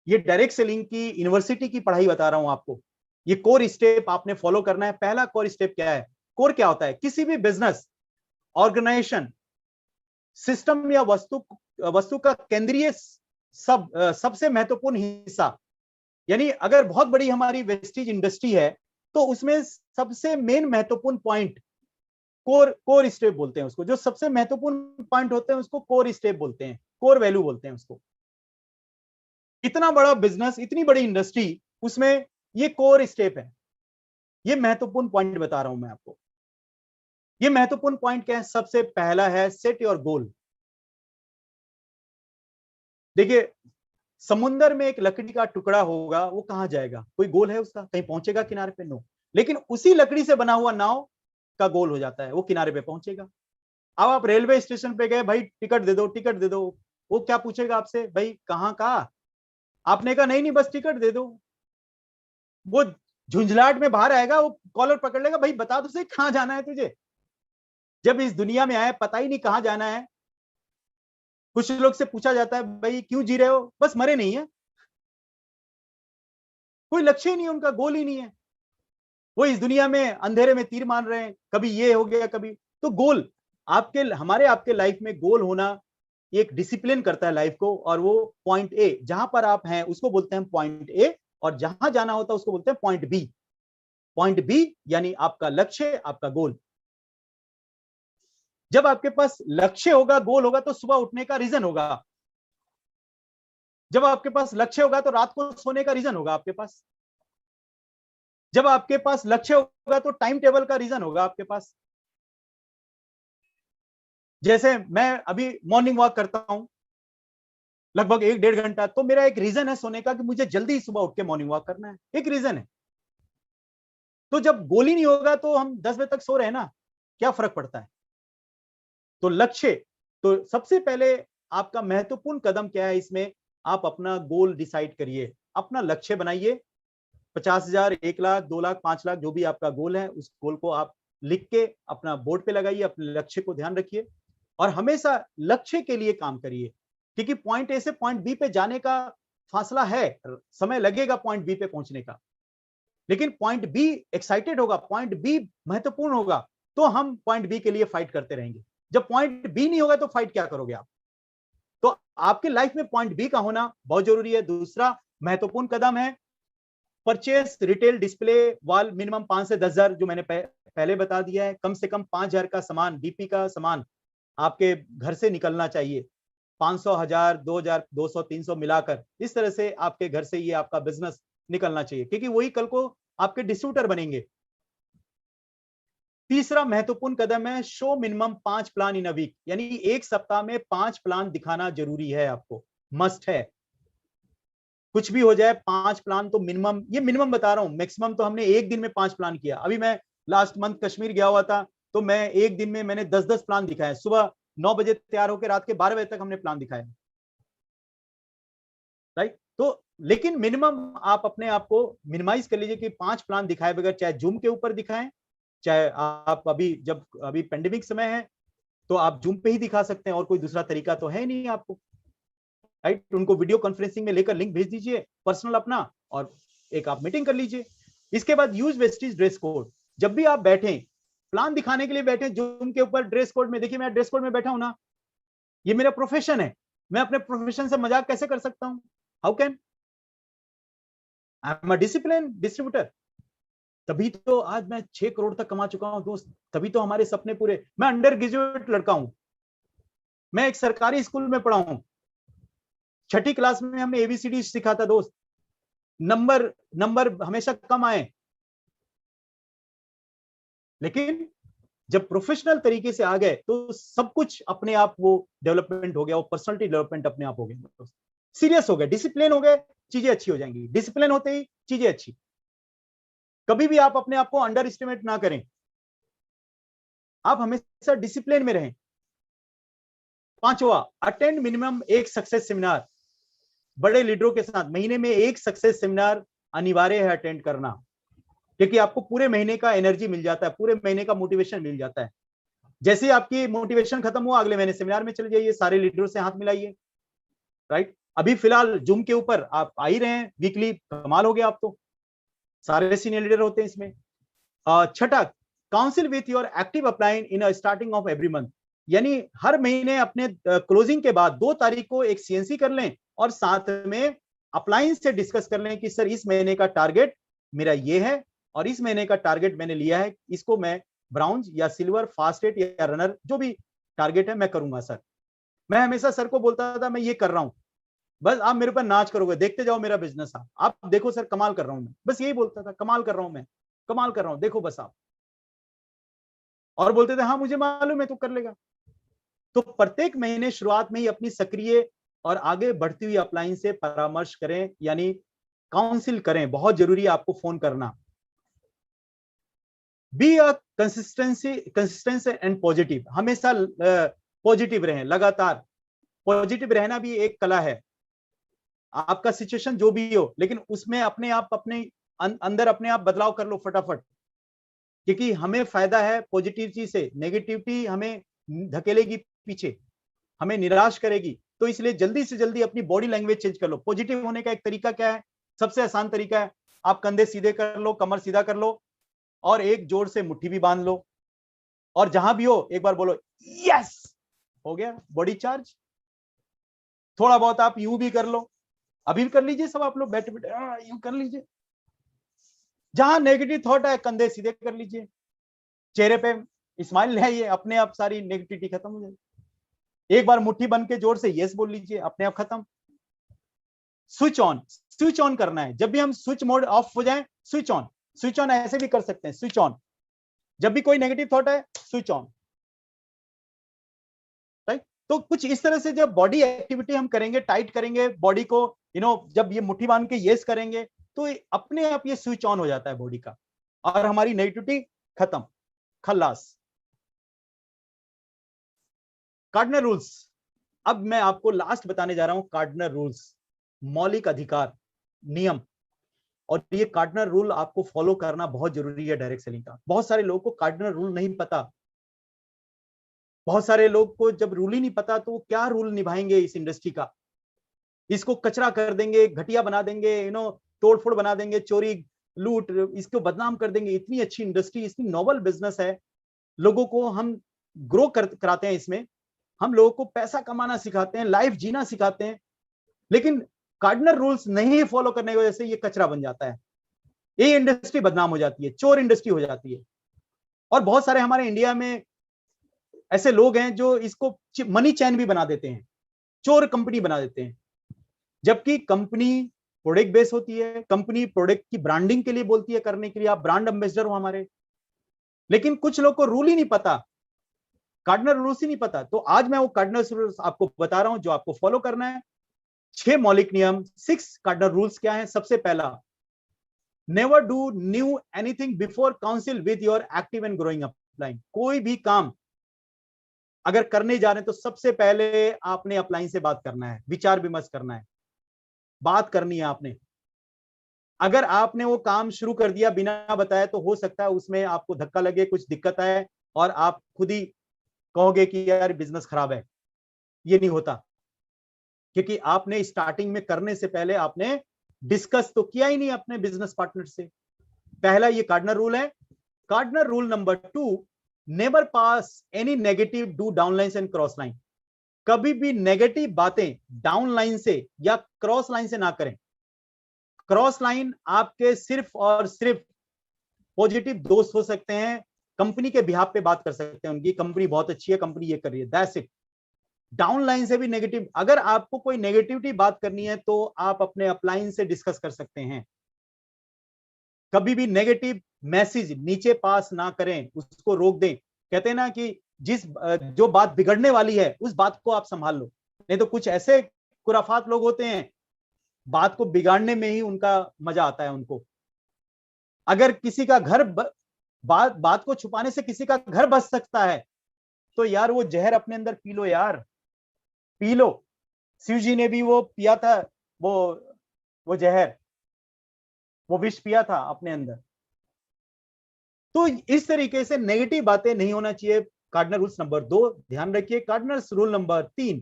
ये डायरेक्ट सेलिंग की यूनिवर्सिटी की पढ़ाई बता रहा हूं आपको। ये कोर स्टेप आपने फॉलो करना है। पहला कोर स्टेप क्या है? कोर क्या होता है? किसी भी बिजनेस, ऑर्गेनाइजेशन, सिस्टम या वस्तु का केंद्रीय सबसे महत्वपूर्ण हिस्सा, यानी अगर बहुत बड़ी हमारी वेस्टीज इंडस्ट्री है तो उसमें सबसे मेन महत्वपूर्ण पॉइंट कोर स्टेप बोलते हैं उसको। जो सबसे महत्वपूर्ण पॉइंट होते हैं उसको कोर स्टेप बोलते हैं, कोर वैल्यू बोलते हैं उसको। इतना बड़ा बिजनेस, इतनी बड़ी इंडस्ट्री, उसमें ये कोर स्टेप है। ये महत्वपूर्ण पॉइंट बता रहा हूं मैं आपको। ये महत्वपूर्ण पॉइंट क्या है? सबसे पहला है सेट योर गोल। देखिए, समुद्र में एक लकड़ी का टुकड़ा होगा, वो कहां जाएगा? कोई गोल है उसका? कहीं पहुंचेगा किनारे पे? नो। लेकिन उसी लकड़ी से बना हुआ नाव का गोल हो जाता है, वो किनारे पे पहुंचेगा। अब आप रेलवे स्टेशन पे गए, भाई टिकट दे दो, टिकट दे दो। वो क्या पूछेगा आपसे? भाई कहां का? आपने कहा नहीं नहीं बस टिकट दे दो। वो झुंझलाहट में बाहर आएगा, वो कॉलर पकड़ लेगा, भाई बता तो सही कहां जाना है तुझे। जब इस दुनिया में आए पता ही नहीं कहां जाना है। कुछ लोग से पूछा जाता है, भाई क्यों जी रहे हो? बस मरे नहीं है। कोई लक्ष्य ही नहीं है उनका, गोल ही नहीं है। वो इस दुनिया में अंधेरे में तीर मार रहे हैं, कभी ये हो गया कभी। तो गोल, आपके हमारे आपके लाइफ में गोल होना एक डिसिप्लिन करता है लाइफ को। और वो पॉइंट ए, जहां पर आप हैं उसको बोलते हैं पॉइंट ए, और जहां जाना होता है उसको बोलते हैं पॉइंट बी। पॉइंट बी यानी आपका लक्ष्य, आपका गोल। जब आपके पास लक्ष्य होगा, गोल होगा, तो सुबह उठने का रीजन होगा। जब आपके पास लक्ष्य होगा तो रात को सोने का रीजन होगा आपके पास। जब आपके पास लक्ष्य होगा तो टाइम टेबल का रीजन होगा आपके पास। जैसे मैं अभी मॉर्निंग वॉक करता हूं लगभग 1-1.5 घंटा, तो मेरा एक रीजन है सोने का कि मुझे जल्दी सुबह उठ के मॉर्निंग वॉक करना है, एक रीजन है। तो जब गोल ही नहीं होगा तो हम 10 बजे तक सो रहे हैं ना, क्या फर्क पड़ता है? तो लक्ष्य, तो सबसे पहले आपका महत्वपूर्ण कदम क्या है इसमें? आप अपना गोल डिसाइड करिए, अपना लक्ष्य बनाइए। 50,000, 1 लाख, 2 लाख, 5 लाख, जो भी आपका गोल है, उस गोल को आप लिख के अपना बोर्ड पे लगाइए, अपने लक्ष्य को ध्यान रखिए और हमेशा लक्ष्य के लिए काम करिए। क्योंकि पॉइंट ए से पॉइंट बी पे जाने का फासला है, समय लगेगा पॉइंट बी पे पहुंचने का, लेकिन पॉइंट बी एक्साइटेड होगा, पॉइंट बी महत्वपूर्ण होगा, तो हम पॉइंट बी के लिए फाइट करते रहेंगे। जब पॉइंट बी नहीं होगा तो फाइट क्या करोगे आप? तो आपके लाइफ में पॉइंट बी का होना बहुत जरूरी है। दूसरा महत्वपूर्ण कदम है purchase retail display wall, minimum 5 से 10,000, जो मैंने पहले बता दिया है। कम से कम 5,000 का सामान, डीपी का सामान आपके घर से निकलना चाहिए। 500, 1000, 2000, 200, 300 मिलाकर, इस तरह से आपके घर से ये आपका बिजनेस निकलना चाहिए, क्योंकि वही कल को आपके डिस्ट्रीब्यूटर बनेंगे। तीसरा महत्वपूर्ण कदम है show minimum 5 plan in a week, यानी एक सप्ताह में 5 प्लान दिखाना जरूरी है, आपको मस्ट है। कुछ भी हो जाए 5 प्लान तो मिनिमम, ये मिनिमम बता रहा हूं, मैक्सिमम तो हमने एक दिन में 5 प्लान किया। अभी मैं लास्ट मंथ कश्मीर गया हुआ था, तो मैं एक दिन में मैंने 10-10 प्लान दिखाए। सुबह 9 बजे तैयार होकर रात के 12 बजे तक हमने प्लान दिखाया, राइट। तो लेकिन मिनिमम आप अपने आप को मिनिमाइज कर लीजिए कि 5 प्लान दिखाए बगैर, चाहे जूम के ऊपर दिखाएं, चाहे आप अभी पेंडेमिक समय है तो आप जूम पे ही दिखा सकते हैं, और कोई दूसरा तरीका तो है नहीं आपको, राइट। उनको वीडियो कॉन्फ्रेंसिंग में लेकर लिंक भेज दीजिए पर्सनल अपना, और एक आप मीटिंग कर लीजिए। इसके बाद यूज वेस्टीज ड्रेस कोड। जब भी आप बैठे, प्लान दिखाने के लिए बैठे, जूम के ऊपर ड्रेस कोड में, देखिए मैं ड्रेस कोड में बैठा हूं ना, ये मेरा प्रोफेशन है। मैं अपने प्रोफेशन से मजाक कैसे कर सकता हूं? How can? I am a discipline distributor. तभी तो आज मैं 6 करोड़ तक कमा चुका हूं दोस्त। तभी तो हमारे सपने पूरे। मैं अंडर ग्रेजुएट लड़का हूं, मैं एक सरकारी स्कूल में पढ़ा हूं। 6ठी क्लास में हमने एबीसीडी सीखा था दोस्त। नंबर नंबर हमेशा कम आए, लेकिन जब प्रोफेशनल तरीके से आ गए तो सब कुछ अपने आप वो डेवलपमेंट हो गया, वो पर्सनालिटी डेवलपमेंट अपने आप हो गया। सीरियस हो गए, डिसिप्लिन हो गए, चीजें अच्छी हो जाएंगी। डिसिप्लिन होते ही चीजें अच्छी। कभी भी आप अपने आप को अंडर एस्टिमेट ना करें, आप हमेशा डिसिप्लिन में रहें। 5वां, अटेंड मिनिमम एक सक्सेस सेमिनार। बड़े लीडरों के साथ महीने में एक सक्सेस सेमिनार अनिवार्य है अटेंड करना, क्योंकि आपको पूरे महीने का एनर्जी मिल जाता है, पूरे महीने का मोटिवेशन मिल जाता है। जैसे ही आपकी मोटिवेशन खत्म हुआ, अगले महीने सेमिनार में चले जाइए, सारे लीडरों से हाथ मिलाइए, राइट। अभी फिलहाल जूम के ऊपर आप आ ही रहे हैं वीकली, कमाल हो गया आप तो, सारे सीनियर लीडर होते हैं इसमें। छठा, council with your active upline in starting of every month, यानी हर महीने अपने क्लोजिंग के बाद 2 तारीख को एक सीएनसी कर लें और साथ में अपलाइन से डिस्कस कर लें कि सर इस महीने का टारगेट मेरा ये है और इस महीने का टारगेट मैंने लिया है, इसको मैं ब्राउन्ज या सिल्वर, फास्ट रेट या रनर, जो भी टारगेट है मैं करूंगा सर। मैं हमेशा सर को बोलता था मैं ये कर रहा हूं, बस आप मेरे ऊपर नाच करोगे, देखते जाओ मेरा बिजनेस, आप देखो सर कमाल कर रहा हूं मैं, बस यही बोलता था, कमाल कर रहा हूं मैं, कमाल कर रहा हूं, देखो बस आप। और बोलते थे हाँ मुझे मालूम है तू कर लेगा। तो प्रत्येक महीने शुरुआत में ही अपनी सक्रिय और आगे बढ़ती हुई अपलाइन से परामर्श करें, यानी काउंसिल करें, बहुत जरूरी है आपको फोन करना। Be a consistency and positive, हमेशा पॉजिटिव रहें, लगातार पॉजिटिव रहना भी एक कला है। आपका सिचुएशन जो भी हो, लेकिन उसमें अपने आप अपने अंदर अपने आप बदलाव कर लो फटाफट, क्योंकि हमें फायदा है पॉजिटिविटी से, नेगेटिविटी हमें धकेलेगी पीछे, हमें निराश करेगी। तो इसलिए जल्दी से जल्दी अपनी बॉडी लैंग्वेज चेंज कर लो। पॉजिटिव होने का एक तरीका क्या है, सबसे आसान तरीका है, आप कंधे सीधे कर लो, कमर सीधा कर लो और एक जोर से मुट्ठी भी बांध लो, और जहां भी हो एक बार बोलो यस, हो गया बॉडी चार्ज। थोड़ा बहुत आप यूं भी कर लो, अभी भी कर लीजिए सब आप लोग बैठे बैठे यूं कर लीजिए। जहां नेगेटिव थॉट है कंधे सीधे कर लीजिए, चेहरे पे स्माइल लाइए, अपने आप सारी नेगेटिविटी खत्म हो जाएगी। एक बार मुट्ठी बन के जोर से यस बोल लीजिए, अपने आप खत्म। स्विच ऑन करना है, जब भी हम स्विच मोड ऑफ हो जाए स्विच ऑन ऐसे भी कर सकते हैं, स्विच ऑन, जब भी कोई नेगेटिव थॉट है स्विच ऑन, राइट। तो कुछ इस तरह से जब बॉडी एक्टिविटी हम करेंगे, टाइट करेंगे बॉडी को, जब ये मुट्ठी बांध के यस करेंगे तो अपने आप ये स्विच ऑन हो जाता है बॉडी का, और हमारी नेगेटिविटी खत्म, खल्लास। कार्डिनल रूल्स, अब मैं आपको लास्ट बताने जा रहा हूं, कार्डिनल रूल्स, मौलिक अधिकार, नियम। और ये कार्डिनल रूल आपको फॉलो करना बहुत जरूरी है डायरेक्ट सेलिंग का। बहुत सारे लोगों को कार्डिनल रूल नहीं पता, बहुत सारे लोग को जब रूल ही नहीं पता तो वो क्या रूल निभाएंगे इस इंडस्ट्री का, इसको कचरा कर देंगे, घटिया बना देंगे, तोड़फोड़ बना देंगे, चोरी लूट, इसको बदनाम कर देंगे। इतनी अच्छी इंडस्ट्री, इतनी नोबल बिजनेस है, लोगों को हम ग्रो कराते हैं इसमें, हम लोगों को पैसा कमाना सिखाते हैं, लाइफ जीना सिखाते हैं, लेकिन कार्डिनल रूल्स नहीं फॉलो करने की वजह से ये कचरा बन जाता है, ये इंडस्ट्री बदनाम हो जाती है, चोर इंडस्ट्री हो जाती है। और बहुत सारे हमारे इंडिया में ऐसे लोग हैं जो इसको मनी चैन भी बना देते हैं, चोर कंपनी बना देते हैं, जबकि कंपनी प्रोडक्ट बेस होती है, कंपनी प्रोडक्ट की ब्रांडिंग के लिए बोलती है करने के लिए, आप ब्रांड एम्बेसडर हो हमारे, लेकिन कुछ लोग को रूल ही नहीं पता, कार्डिनल रूल्स ही नहीं पता। तो आज मैं वो कार्डिनल रूल्स आपको बता रहा हूं जो आपको फॉलो करना है। 6 मौलिक नियम, 6 कार्डिनल रूल्स क्या है। सबसे पहला, never do new anything before council with your active and growing upline. कोई भी काम अगर करने जा रहे हैं तो सबसे पहले आपने अपलाइन से बात करना है, विचार विमर्श करना है, बात करनी है आपने। अगर आपने वो काम शुरू कर दिया बिना बताए तो हो सकता है उसमें आपको धक्का लगे, कुछ दिक्कत आए और आप खुद ही कहोगे कि यार बिजनेस खराब है। ये नहीं होता, क्योंकि आपने स्टार्टिंग में करने से पहले आपने डिस्कस तो किया ही नहीं अपने बिजनेस पार्टनर से। पहला ये कार्डिनल रूल है। Cardinal rule number 2, never pass any negative do downline and cross line. कभी भी नेगेटिव बातें डाउन लाइन से या क्रॉस लाइन से ना करें। क्रॉस लाइन आपके सिर्फ और सिर्फ पॉजिटिव दोस्त हो सकते हैं, कंपनी के बिहाफ पे बात कर सकते हैं, उनकी कंपनी बहुत अच्छी है, कंपनी ये कर रही है, दैट्स इट। डाउन लाइन से भी नेगेटिव, अगर आपको कोई नेगेटिविटी बात करनी है तो आप अपने अपलाइन से डिस्कस कर सकते हैं। कभी भी नेगेटिव मैसेज नीचे पास ना करें, उसको रोक दें। कहते हैं ना कि जो बात बिगड़ने वाली है उस बात को आप संभाल लो, नहीं तो कुछ ऐसे खुराफात लोग होते हैं, बात को बिगाड़ने में ही उनका मजा आता है उनको। अगर किसी का घर बात को छुपाने से किसी का घर बच सकता है तो यार वो जहर अपने अंदर पी लो, यार पी लो। शिव जी ने भी वो पिया था, वो जहर, वो विष पिया था अपने अंदर। तो इस तरीके से नेगेटिव बातें नहीं होना चाहिए। कार्डिनल रूल्स नंबर 2 ध्यान रखिए। Cardinal rule number 3,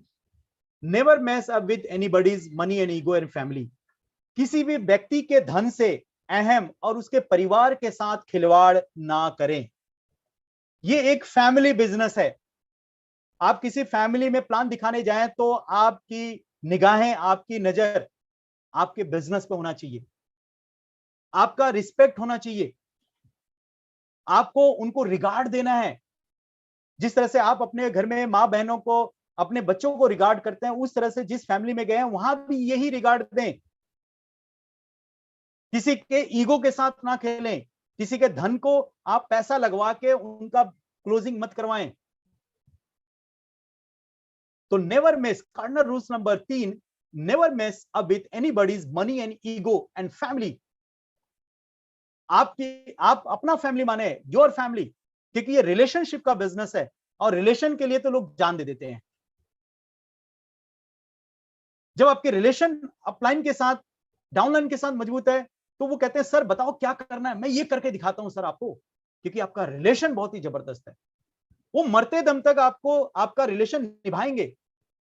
never mess up with anybody's money and ego and family. किसी भी व्यक्ति के धन से, अहम और उसके परिवार के साथ खिलवाड़ ना करें। ये एक फैमिली बिजनेस है। आप किसी फैमिली में प्लान दिखाने जाएं तो आपकी निगाहें, आपकी नजर आपके बिजनेस पे होना चाहिए, आपका रिस्पेक्ट होना चाहिए, आपको उनको रिगार्ड देना है। जिस तरह से आप अपने घर में माँ बहनों को, अपने बच्चों को रिगार्ड करते हैं, उस तरह से जिस फैमिली में गए हैं वहां भी यही रिगार्ड दें। किसी के ईगो के साथ ना खेलें, किसी के धन को आप पैसा लगवा के उनका क्लोजिंग मत करवाएं। तो never miss, cardinal rules number 3, never mess up with anybody's money and ego and family. आप अपना फैमिली माने, योर फैमिली, क्योंकि ये रिलेशनशिप का बिजनेस है और रिलेशन के लिए तो लोग जान दे देते हैं। जब आपके रिलेशन अपलाइन के साथ, डाउनलाइन के साथ मजबूत है तो वो कहते हैं सर बताओ क्या करना है, मैं ये करके दिखाता हूं सर आपको, क्योंकि आपका रिलेशन बहुत ही जबरदस्त है। वो मरते दम तक आपको आपका रिलेशन निभाएंगे,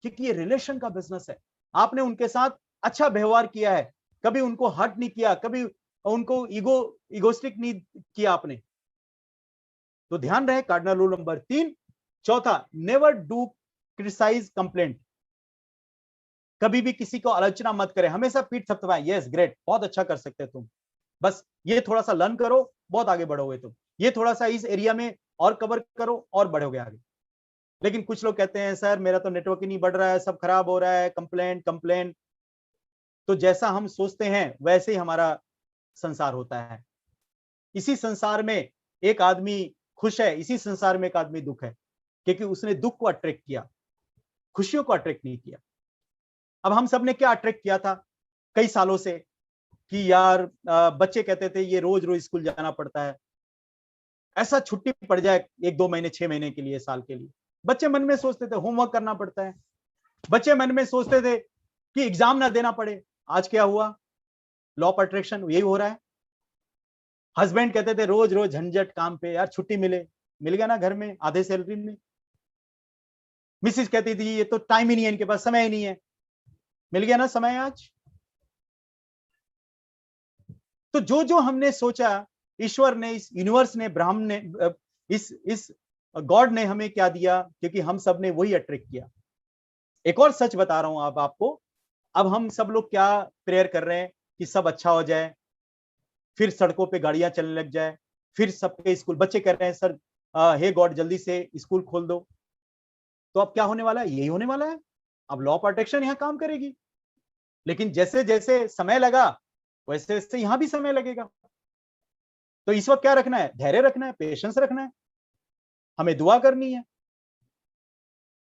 क्योंकि ये रिलेशन का बिजनेस है। आपने उनके साथ अच्छा व्यवहार किया है, कभी उनको हर्ट नहीं किया, कभी उनको इगोस्टिक नहीं किया आपने। तो ध्यान रहे, कार्डिनल रूल नंबर 3। चौथा, नेवर डू क्रिटिसाइज कंप्लेंट। कभी भी किसी को आलोचना मत करें, हमेशा पीठ थपथपाएं, यस ग्रेट, बहुत अच्छा कर सकते तुम, बस ये थोड़ा सा लर्न करो, बहुत आगे बढ़ोगे तुम, ये थोड़ा सा इस एरिया में और कवर करो और बढ़ोगे आगे। लेकिन कुछ लोग कहते हैं सर मेरा तो नेटवर्क ही नहीं बढ़ रहा है, सब खराब हो रहा है, कंप्लेंट कंप्लेंट। तो जैसा हम सोचते हैं वैसे ही हमारा संसार होता है। इसी संसार में एक आदमी खुश है, इसी संसार में एक आदमी दुख है, क्योंकि उसने दुख को अट्रैक्ट किया, खुशियों को अट्रैक्ट नहीं किया। अब हम सब ने क्या अट्रैक्ट किया था कई सालों से कि यार बच्चे कहते थे ये रोज रोज स्कूल जाना पड़ता है, ऐसा छुट्टी पड़ जाए 1-2 महीने 6 महीने के लिए, साल के लिए। बच्चे मन में सोचते थे होमवर्क करना पड़ता है, बच्चे मन में सोचते थे कि एग्जाम ना देना पड़े। आज क्या हुआ, लॉ ऑफ अट्रैक्शन यही हो रहा है। हस्बैंड कहते थे रोज रोज झंझट काम पे, यार छुट्टी मिल गया ना घर में आधे सैलरी में। मिसिस कहती थी ये तो टाइम ही नहीं है इनके पास, समय ही नहीं है, मिल गया ना समय आज। तो जो जो हमने सोचा, ईश्वर ने, इस यूनिवर्स ने, ब्रह्म ने, इस गॉड ने हमें क्या दिया, क्योंकि हम सब ने वही अट्रैक्ट किया। एक और सच बता रहा हूं अब आपको, अब हम सब लोग क्या प्रेयर कर रहे हैं कि सब अच्छा हो जाए, फिर सड़कों पे गाड़ियां चलने लग जाए, फिर सबके स्कूल, बच्चे कह रहे हैं सर हे गॉड जल्दी से स्कूल खोल दो। तो अब क्या होने वाला है, यही होने वाला है। अब लॉ ऑफ अट्रैक्शन यहां काम करेगी, लेकिन जैसे जैसे समय लगा वैसे वैसे यहां भी समय लगेगा। तो इस वक्त क्या रखना है, धैर्य रखना है, पेशेंस रखना है, हमें दुआ करनी है,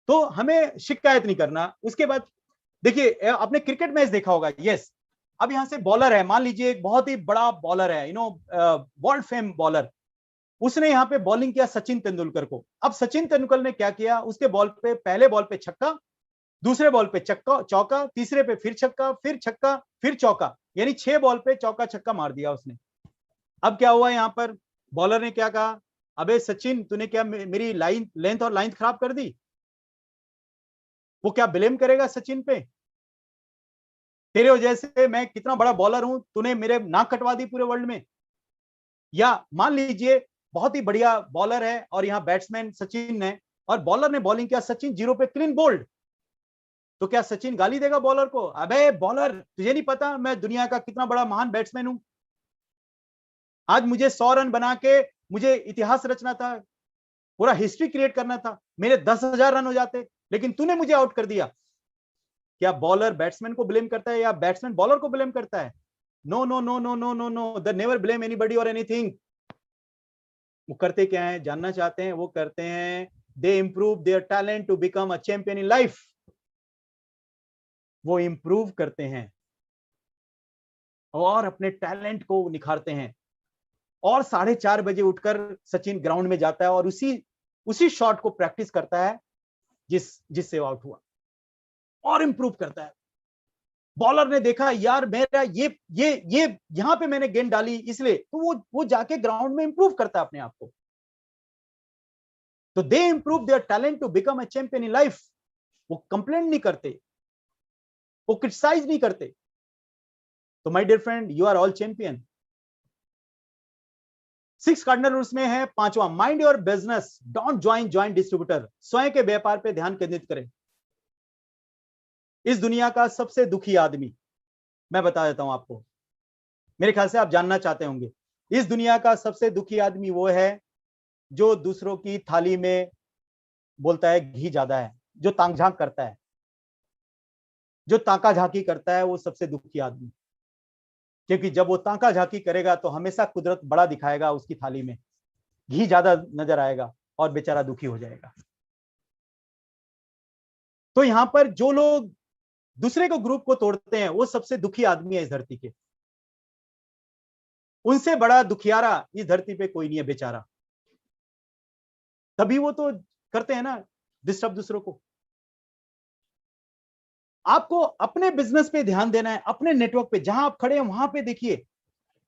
तो हमें शिकायत नहीं करना। उसके बाद देखिए आपने क्रिकेट मैच देखा होगा, यस। अब यहां से बॉलर है, मान लीजिए एक बहुत ही बड़ा बॉलर है, वर्ल्ड फेम बॉलर, उसने यहाँ पे बॉलिंग किया सचिन तेंदुलकर को। अब सचिन तेंदुलकर ने क्या किया, उसके बॉल पे, पहले बॉल पे छक्का, दूसरे बॉल पे चक्का चौका, तीसरे पे फिर छक्का, फिर छक्का, फिर चौका, यानी 6 बॉल पे चौका छक्का मार दिया उसने। अब क्या हुआ यहाँ पर, बॉलर ने क्या कहा, अबे सचिन तूने क्या मेरी लाइन लेंथ और लाइन खराब कर दी। वो क्या ब्लेम करेगा सचिन पे, तेरे वजह से मैं कितना बड़ा बॉलर हूं, तूने मेरे नाक कटवा दी पूरे वर्ल्ड में। या मान लीजिए बहुत ही बढ़िया बॉलर है और यहाँ बैट्समैन सचिन है, और बॉलर ने बॉलिंग किया, सचिन 0 पे क्लीन बोल्ड। तो क्या सचिन गाली देगा बॉलर को, अबे बॉलर तुझे नहीं पता मैं दुनिया का कितना बड़ा महान बैट्समैन हूं, आज मुझे 100 रन बना के मुझे इतिहास रचना था, पूरा हिस्ट्री क्रिएट करना था, मेरे 10,000 रन हो जाते, लेकिन तूने मुझे आउट कर दिया। क्या बॉलर बैट्समैन को ब्लेम करता है या बैट्समैन बॉलर को ब्लेम करता है? No no no no no no no, they never blame anybody और एनीथिंग। वो करते क्या है, जानना चाहते हैं, वो करते हैं they improve their talent to become a champion in life. वो इंप्रूव करते हैं और अपने टैलेंट को निखारते हैं, और 4:30 बजे उठकर सचिन ग्राउंड में जाता है और उसी शॉट को प्रैक्टिस करता है जिससे आउट हुआ, और इंप्रूव करता है। बॉलर ने देखा यार मेरा ये यहां पे मैंने गेंद डाली इसलिए, तो वो जाके ग्राउंड में इंप्रूव करता है अपने आप को। तो they improve their talent to become a champion in life. वो कंप्लेंट नहीं करते, वो क्रिटिसाइज नहीं करते। तो my dear friend, you are all champion. 6 cardinal rules में है 5वां, mind your business, don't join joint distributor. स्वयं के व्यापार पे ध्यान केंद्रित करें। इस दुनिया का सबसे दुखी आदमी, मैं बता देता हूं आपको, मेरे ख्याल से आप जानना चाहते होंगे, इस दुनिया का सबसे दुखी आदमी वो है जो दूसरों की थाली में बोलता है घी ज्यादा है, जो तांग झांक करता है, जो ताका झाकी करता है, वो सबसे दुखी आदमी। क्योंकि जब वो ताका झाकी करेगा तो हमेशा कुदरत बड़ा दिखाएगा, उसकी थाली में घी ज्यादा नजर आएगा और बेचारा दुखी हो जाएगा। तो यहां पर जो लोग दूसरे को ग्रुप को तोड़ते हैं वो सबसे दुखी आदमी है इस धरती के। उनसे बड़ा दुखियारा इस धरती पे कोई नहीं है बेचारा। तभी वो तो करते हैं ना डिस्टर्ब दूसरों को। आपको अपने बिजनेस पे ध्यान देना है, अपने नेटवर्क पे, जहां आप खड़े हैं वहां पे देखिए।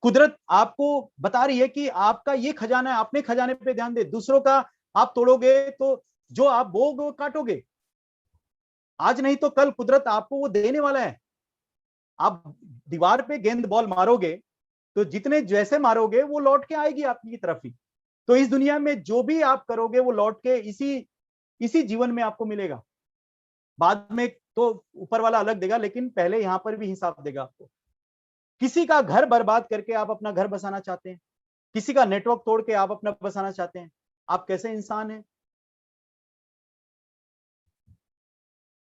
कुदरत आपको बता रही है कि आपका ये खजाना है, अपने खजाने पे ध्यान दे। दूसरों का आप तोड़ोगे तो जो आप बोओगे वो काटोगे। आज नहीं तो कल कुदरत आपको वो देने वाला है। आप दीवार पे गेंद बॉल मारोगे तो जितने जैसे मारोगे वो लौट के आएगी आपकी तरफ ही। तो इस दुनिया में जो भी आप करोगे वो लौट के इसी जीवन में आपको मिलेगा। बाद में तो ऊपर वाला अलग देगा, लेकिन पहले यहां पर भी हिसाब देगा आपको। किसी का घर बर्बाद करके आप अपना घर बसाना चाहते हैं, किसी का नेटवर्क तोड़ के आप अपना बसाना चाहते हैं। आप कैसे इंसान हैं?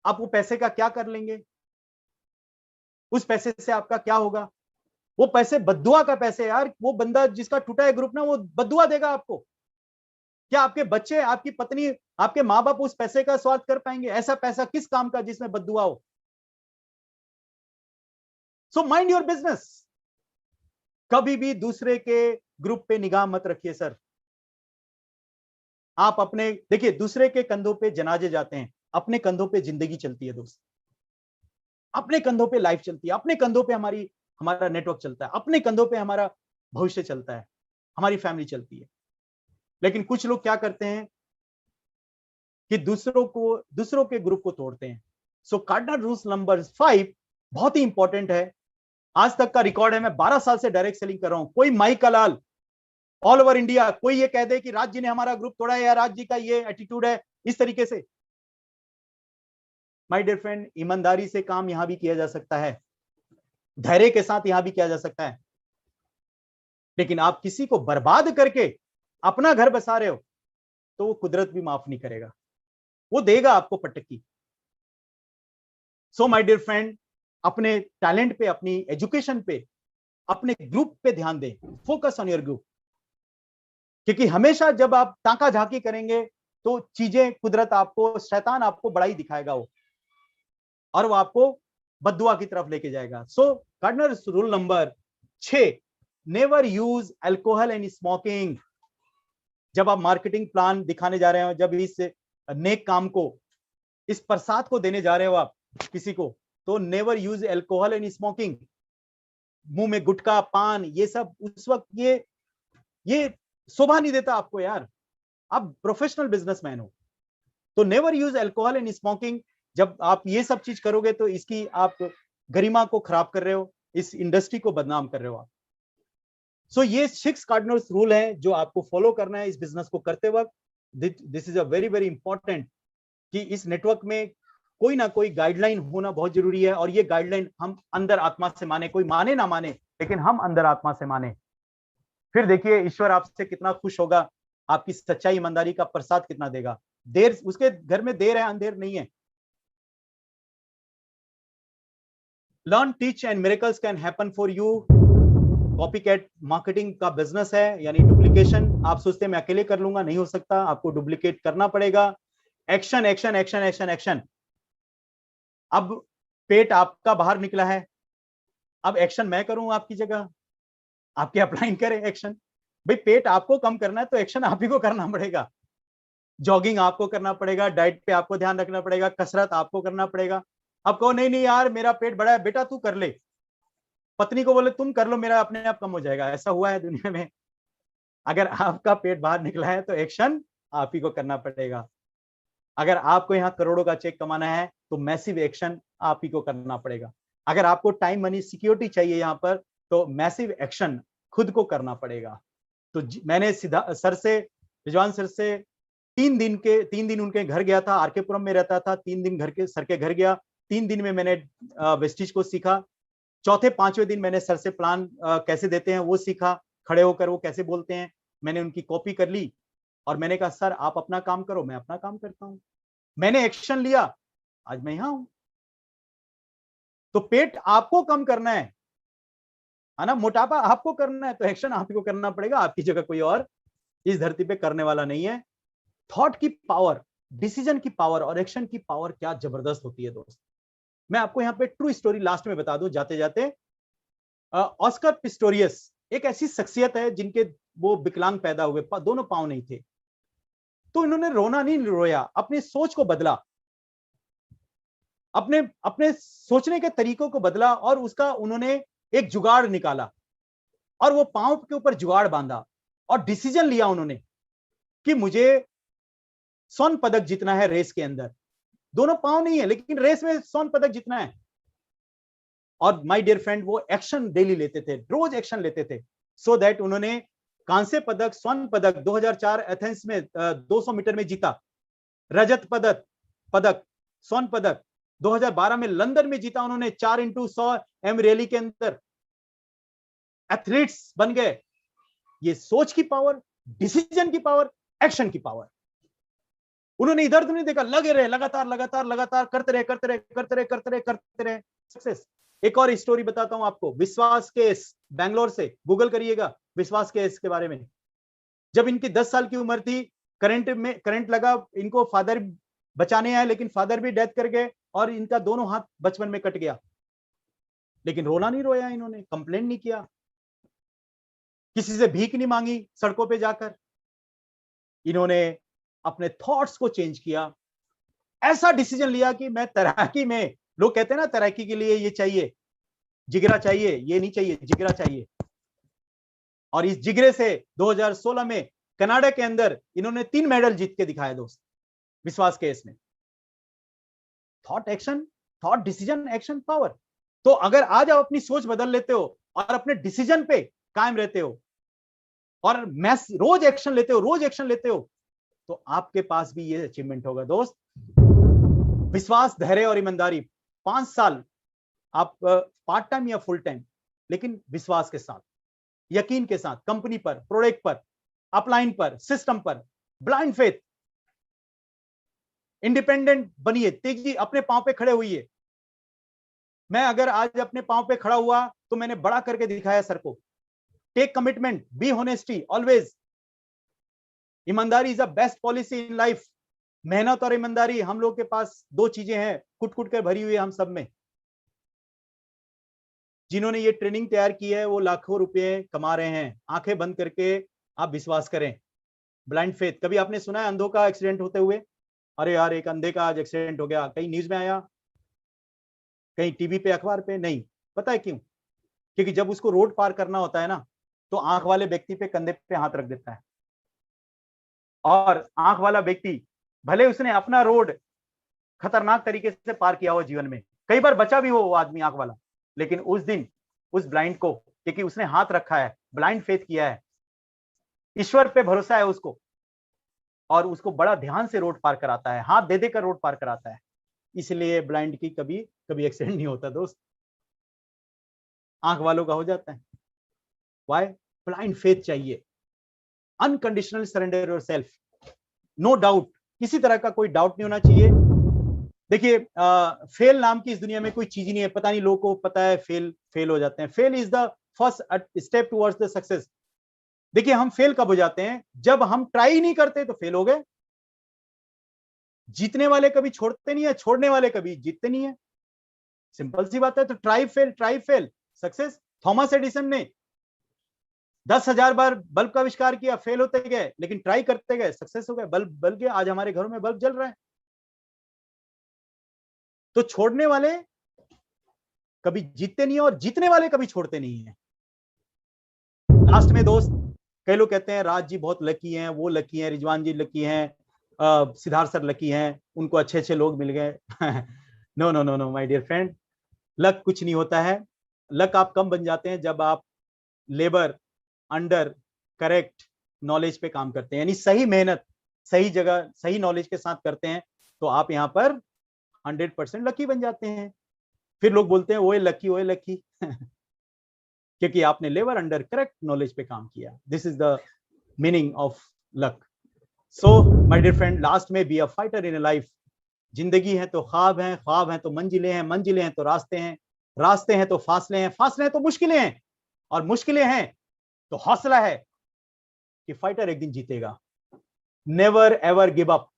आप वो पैसे का क्या कर लेंगे? उस पैसे से आपका क्या होगा? वो पैसे बद्दुआ का पैसे यार। वो बंदा जिसका टूटा है ग्रुप ना, वो बद्दुआ देगा आपको। क्या आपके बच्चे, आपकी पत्नी, आपके माँ बाप उस पैसे का स्वाद कर पाएंगे? ऐसा पैसा किस काम का जिसमें बद्दुआ हो? So mind your business. कभी भी दूसरे के ग्रुप पे निगाह मत रखिए सर। आप अपने देखिए, दूसरे के कंधों पे जनाजे जाते हैं, अपने कंधों पे जिंदगी चलती है दोस्त। अपने कंधों पे लाइफ चलती है, अपने कंधों पे हमारा नेटवर्क चलता है, अपने कंधों पे हमारा भविष्य चलता है, हमारी फैमिली चलती है। लेकिन कुछ लोग क्या करते हैं कि दूसरों के ग्रुप को तोड़ते हैं। सो कार्डिनल रूल्स नंबर 5 बहुत ही इंपॉर्टेंट है। आज तक का रिकॉर्ड है, मैं 12 साल से डायरेक्ट सेलिंग कर रहा हूं। कोई माई का लाल ऑल ओवर इंडिया कोई ये कह दे कि राज जी ने हमारा ग्रुप तोड़ा है या राज जी का ये एटीट्यूड है, इस तरीके से। माय डियर फ्रेंड, ईमानदारी से काम यहां भी किया जा सकता है, धैर्य के साथ यहां भी किया जा सकता है। लेकिन आप किसी को बर्बाद करके अपना घर बसा रहे हो तो वो कुदरत भी माफ नहीं करेगा, वो देगा आपको पटकी। सो माय डियर फ्रेंड, अपने टैलेंट पे, अपनी एजुकेशन पे, अपने ग्रुप पे ध्यान दें। Focus on your group. क्योंकि हमेशा जब आप ताका झाकी करेंगे तो चीजें, कुदरत आपको, शैतान आपको बड़ा ही दिखाएगा वो, और वो आपको बद्दुआ की तरफ लेके जाएगा। So cardinal rule number 6, never use alcohol and smoking. जब आप मार्केटिंग प्लान दिखाने जा रहे हो, जब इस नेक काम को, इस प्रसाद को देने जा रहे हो आप किसी को, तो never use alcohol and smoking. मुंह में गुटखा, पान, ये सब उस वक्त ये शोभा नहीं देता आपको यार। आप प्रोफेशनल बिजनेसमैन हो, तो never use alcohol and smoking. जब आप ये सब चीज करोगे तो इसकी आप गरिमा को खराब कर रहे हो, इस इंडस्ट्री को बदनाम कर रहे हो आप। सो ये 6 कार्डिनल रूल है जो आपको फॉलो करना है इस बिजनेस को करते वक्त। This is a very very important कि इस नेटवर्क में कोई ना कोई गाइडलाइन होना बहुत जरूरी है। और ये गाइडलाइन हम अंदर आत्मा से माने, कोई माने ना माने, लेकिन हम अंदर आत्मा से माने। फिर देखिए ईश्वर आपसे कितना खुश होगा, आपकी सच्चाई ईमानदारी का प्रसाद कितना देगा। देर, उसके घर में देर है, अंधेर नहीं है। Learn, teach and miracles can happen for you. Copycat marketing का बिजनेस है, यानी डुप्लीकेशन। आप सोचते हैं मैं अकेले कर लूंगा, नहीं हो सकता, आपको डुप्लीकेट करना पड़ेगा। Action action action action action. अब पेट आपका बाहर निकला है, अब एक्शन मैं करूं आपकी जगह, आपके अपलाइन करें एक्शन। भाई पेट आपको कम करना है तो एक्शन आप ही को करना पड़ेगा। जॉगिंग आपको करना पड़ेगा, डाइट पे आपको ध्यान रखना पड़ेगा, कसरत आपको करना पड़ेगा। अब कहो नहीं नहीं यार मेरा पेट बड़ा है, बेटा तू कर ले। पत्नी को बोले तुम कर लो, मेरा अपने आप कम हो जाएगा। ऐसा हुआ है दुनिया में? अगर आपका पेट बाहर निकला है तो एक्शन आप ही को करना पड़ेगा। अगर आपको यहाँ करोड़ों का चेक कमाना है तो मैसिव एक्शन आप ही को करना पड़ेगा। अगर आपको टाइम मनी सिक्योरिटी चाहिए यहाँ पर तो मैसिव एक्शन खुद को करना पड़ेगा। तो मैंने सीधा रिजवान सर से 3 दिन उनके घर गया था, आरके पुरम में रहता था, 3 दिन सर के घर गया। 3 दिन में मैंने वेस्टिज को सीखा। चौथे 5वें दिन मैंने सर से प्लान कैसे देते हैं वो सीखा, खड़े होकर वो कैसे बोलते हैं, मैंने उनकी कॉपी कर ली और मैंने कहा सर आप अपना काम करो, मैं अपना काम करता हूं। मैंने एक्शन लिया, आज मैं यहां हूं। तो पेट आपको कम करना है ना, मोटापा आपको करना है तो एक्शन आप ही को करना पड़ेगा, आपकी जगह कोई और इस धरती पे करने वाला नहीं है। थॉट की पावर, डिसीजन की पावर और एक्शन की पावर क्या जबरदस्त होती है दोस्त। मैं आपको यहाँ पे ट्रू स्टोरी लास्ट में बता दूं जाते जाते। ऑस्कर पिस्टोरियस एक ऐसी शख्सियत है जिनके वो विकलांग पैदा हुए, दोनों पांव नहीं थे, तो इन्होंने रोना नहीं रोया, अपनी सोच को बदला, अपने अपने सोचने के तरीकों को बदला और उसका उन्होंने एक जुगाड़ निकाला और वो पांव के ऊपर जुगाड़ बांधा और डिसीजन लिया उन्होंने कि मुझे स्वर्ण पदक जीतना है रेस के अंदर। दोनों पांव नहीं है लेकिन रेस में स्वर्ण पदक जीतना है। और माय डियर फ्रेंड वो एक्शन डेली लेते थे, रोज एक्शन लेते थे, सो दैट उन्होंने कांस्य पदक, स्वर्ण पदक 2004 एथेंस में 200 मीटर में जीता, रजत पदक, स्वर्ण पदक 2012 में लंदन में जीता उन्होंने 4x100 एम रैली के अंदर। एथलीट्स बन गए। ये सोच की पावर, डिसीजन की पावर, एक्शन की पावर। उन्होंने इधर उधर नहीं देखा, लगे रहे, लगातार करते रहे सक्सेस। एक और स्टोरी बताता हूं आपको, विश्वास केस, बैंगलोर से, गूगल करिएगा विश्वास केस के बारे में। जब इनकी 10 साल की उम्र थी, करंट लगा, इनको फादर बचाने आए लेकिन फादर भी डेथ कर गए और इनका दोनों हाथ बचपन में कट गया। लेकिन रोना नहीं रोया इन्होंने, कंप्लेंट नहीं किया, किसी से भीख नहीं मांगी सड़कों पे जाकर। इन्होंने अपने थॉट्स को चेंज किया, ऐसा डिसीजन लिया कि मैं तैराकी में, लोग कहते हैं ना तैराकी के लिए ये चाहिए, जिगरा चाहिए, ये नहीं चाहिए, जिगरा चाहिए। और इस जिगरे से 2016 में कनाडा के अंदर इन्होंने 3 मेडल जीत के दिखाए दोस्त, विश्वास केस में। Thought action, thought decision action power. तो अगर आज आप अपनी सोच बदल लेते हो और अपने डिसीजन पे कायम रहते हो और रोज एक्शन लेते हो तो आपके पास भी ये अचीवमेंट होगा दोस्त। विश्वास, धैर्य और ईमानदारी, 5 साल आप पार्ट टाइम या फुल टाइम, लेकिन विश्वास के साथ, यकीन के साथ, कंपनी पर, प्रोडक्ट पर, अपलाइन पर, सिस्टम पर, ब्लाइंड फेथ, इंडिपेंडेंट बनिए, तेजी, अपने पांव पे खड़े हुई। मैं अगर आज अपने पांव पे खड़ा हुआ तो मैंने बड़ा करके दिखाया सर को। Take commitment, be honesty always. ईमानदारी is the best policy in life. मेहनत और ईमानदारी, हम लोग के पास 2 चीजें हैं, कुट कुट कर भरी हुई है हम सब में। जिन्होंने ये ट्रेनिंग तैयार की है वो लाखों रुपए कमा रहे हैं। आंखें बंद करके आप विश्वास करें। ब्लाइंड फेथ, कभी आपने सुना है अंधों का एक्सीडेंट होते हुए? अरे यार एक अंधे का आज एक्सीडेंट हो गया, कहीं न्यूज में आया, कहीं टीवी पे, अखबार पे? नहीं। पता है क्यों? क्योंकि जब उसको रोड पार करना होता है ना, तो आंख वाले व्यक्ति पे, कंधे पे हाथ रख देता है और आंख वाला व्यक्ति, भले उसने अपना रोड खतरनाक तरीके से पार किया हो जीवन में, कई बार बचा भी हो वो आदमी आंख वाला, लेकिन उस दिन उस ब्लाइंड को, क्योंकि उसने हाथ रखा है, ब्लाइंड फेथ किया है, ईश्वर पे भरोसा है उसको, और उसको बड़ा ध्यान से रोड पार कराता है, हाथ दे देकर रोड पार कराता है। इसलिए ब्लाइंड की कभी कभी एक्सीडेंट नहीं होता दोस्त, आंख वालों का हो जाता है। वाई? ब्लाइंड फेथ चाहिए, unconditional surrender yourself, no doubt, किसी तरह का कोई डाउट नहीं होना चाहिए। देखिए फेल नाम की इस दुनिया में कोई चीज नहीं है। पता नहीं लोगों को पता है फेल हो जाते हैं। Fail is the first step towards the success. देखिए हम फेल कब हो जाते हैं? जब हम ट्राई नहीं करते तो फेल हो गए। जीतने वाले कभी छोड़ते नहीं है, छोड़ने वाले कभी जीतते नहीं है, सिंपल सी बात है। तो try fail success. Thomas Edison ने 10,000 बार बल्ब का आविष्कार किया, फेल होते गए, लेकिन ट्राई करते गए, सक्सेस हो गए, बल्ब बल गया। आज हमारे घरों में बल्ब जल रहा है। तो छोड़ने वाले कभी जीतते नहीं है और जीतने वाले कभी छोड़ते नहीं है। लास्ट में दोस्त, कई लोग कहते हैं राज जी बहुत लकी हैं, वो लकी हैं, रिजवान जी लकी हैं, सिद्धार्थ सर लकी हैं, उनको अच्छे अच्छे लोग मिल गए। No no no no my dear friend, luck कुछ नहीं होता है। लक आप कम बन जाते हैं जब आप लेबर अंडर करेक्ट नॉलेज पे काम करते हैं, यानी सही मेहनत सही जगह सही नॉलेज के साथ करते हैं, तो आप यहाँ पर 100% लकी बन जाते हैं। फिर लोग बोलते हैं ओए लकी ओए लकी, क्योंकि आपने लेबर अंडर करेक्ट नॉलेज पे काम किया। This is the meaning of luck. So my dear friend, last में be a fighter in life. जिंदगी है तो ख्वाब हैं, ख्वाब हैं तो मंजिलें हैं, मंजिलें हैं तो रास्ते हैं, रास्ते हैं तो फासले हैं, फासले हैं तो मुश्किलें हैं, और मुश्किलें हैं तो हौसला है कि फाइटर एक दिन जीतेगा। Never ever give up.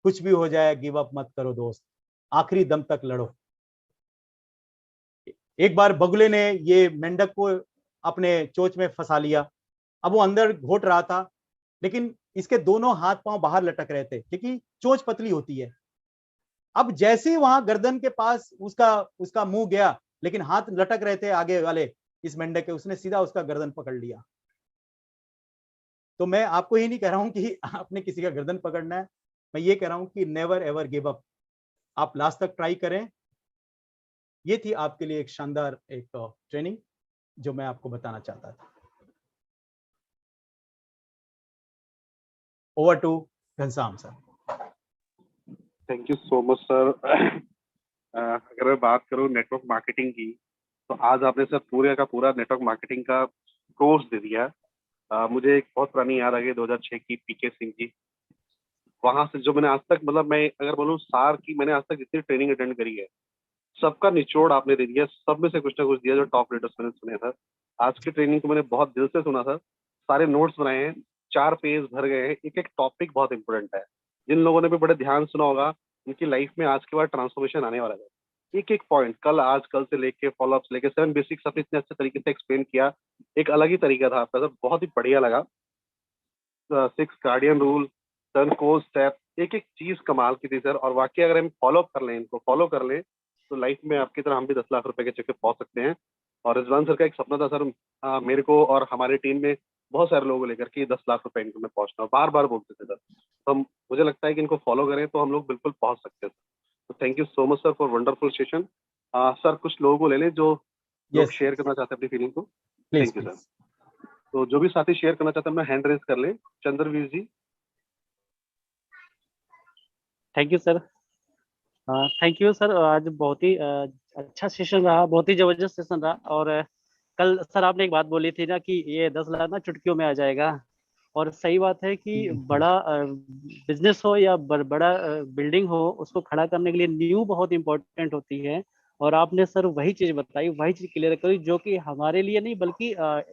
कुछ भी हो जाए गिव अप मत करो दोस्त, आखिरी दम तक लड़ो। एक बार बगुले ने ये मेंढक को अपने चोंच में फंसा लिया। अब वो अंदर घोट रहा था, लेकिन इसके दोनों हाथ पांव बाहर लटक रहे थे क्योंकि चोंच पतली होती है। अब जैसे ही वहां गर्दन के पास उसका उसका मुंह गया, लेकिन हाथ लटक रहे थे आगे वाले इस मेंढक के, उसने सीधा उसका गर्दन पकड़ लिया। तो मैं आपको ही नहीं कह रहा हूं कि आपने किसी का गर्दन पकड़ना है, मैं ये कह रहा हूं कि नेवर एवर गिव अप। आप लास्ट तक ट्राई करें। ये थी आपके लिए एक शानदार एक ट्रेनिंग जो मैं आपको बताना चाहता था। Over to Ghanshyam sir. Thank you so much sir. अगर मैं बात करूं नेटवर्क मार्केटिंग की, तो आज आपने सर पूरे का पूरा नेटवर्क मार्केटिंग का कोर्स दे दिया। मुझे एक बहुत पुरानी याद आ गई 2006 की, पीके सिंह जी। वहां से जो मैंने आज तक, मतलब मैं अगर बोलूँ सार की, मैंने आज तक जितनी ट्रेनिंग अटेंड करी है, सबका निचोड़ आपने दे दिया। सब में से कुछ ना कुछ दिया जो टॉप लीडर्स मैंने सुने सर। आज की ट्रेनिंग को मैंने बहुत दिल से सुना सर। सारे नोट्स बनाए हैं, 4 पेज भर गए हैं। एक एक टॉपिक बहुत इंपॉर्टेंट है। जिन लोगों ने भी बड़े ध्यान सुना होगा, उनकी लाइफ में आज के बाद ट्रांसफॉर्मेशन आने वाला है। एक एक पॉइंट कल आज कल से लेके फॉलोअप से लेके 7 बेसिक्स आपने इतने अच्छे तरीके से एक्सप्लेन किया। एक अलग ही तरीका था आपका सर, बहुत ही बढ़िया लगा। 6 गार्डियन रूल, 10 कोर स्टेप, एक एक चीज कमाल की थी सर। और वाकई अगर हम फॉलो कर लें, इनको फॉलो कर लें, तो लाइफ में आपकी तरह हम भी 10 लाख रुपए के चक्के पहुंच सकते हैं। और रिजवान सर का एक सपना था सर, मेरे को और हमारी टीम में बहुत सारे लोगों को लेकर के 10 लाख रुपए इनको में पहुंचना, बार बार बोलते थे सर। तो हम, मुझे लगता है कि इनको फॉलो करें तो हम लोग बिल्कुल पहुंच सकते हैं। तो thank you so much sir for wonderful session. Sir कुछ लोगों को ले लें जो लोग यस शेयर करना चाहते हैं अपनी फीलिंग को। Please thank you sir. Please. तो जो भी साथी शेयर करना चाहते हैं, अपना हैंड रेज कर लें। Chandraveer ji. Thank you sir. Thank you sir. आज बहुत ही अच्छा सेशन रहा, बहुत ही जबरदस्त सेशन रहा। और कल सर आपने एक बात बोली थी ना कि ये 10 लाख ना चुटकियों में आ जाएगा। और सही बात है कि बड़ा बिजनेस हो या बड़ा बिल्डिंग हो, उसको खड़ा करने के लिए न्यू बहुत इंपॉर्टेंट होती है। और आपने सर वही चीज बताई, वही चीज क्लियर करी जो कि हमारे लिए नहीं बल्कि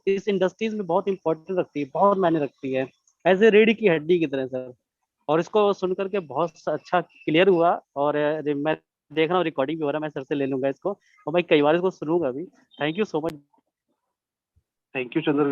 इस इंडस्ट्रीज में बहुत इंपॉर्टेंट रखती है, बहुत मायने रखती है, एज ए रीढ़ की हड्डी की तरह सर। और इसको सुन करके बहुत अच्छा क्लियर हुआ। और मैं देख रहा हूँ रिकॉर्डिंग भी हो रहा है, मैं सर से ले लूंगा इसको और मैं कई बार इसको सुनूंगा भी। Thank you so much. Thank you Chandraveer.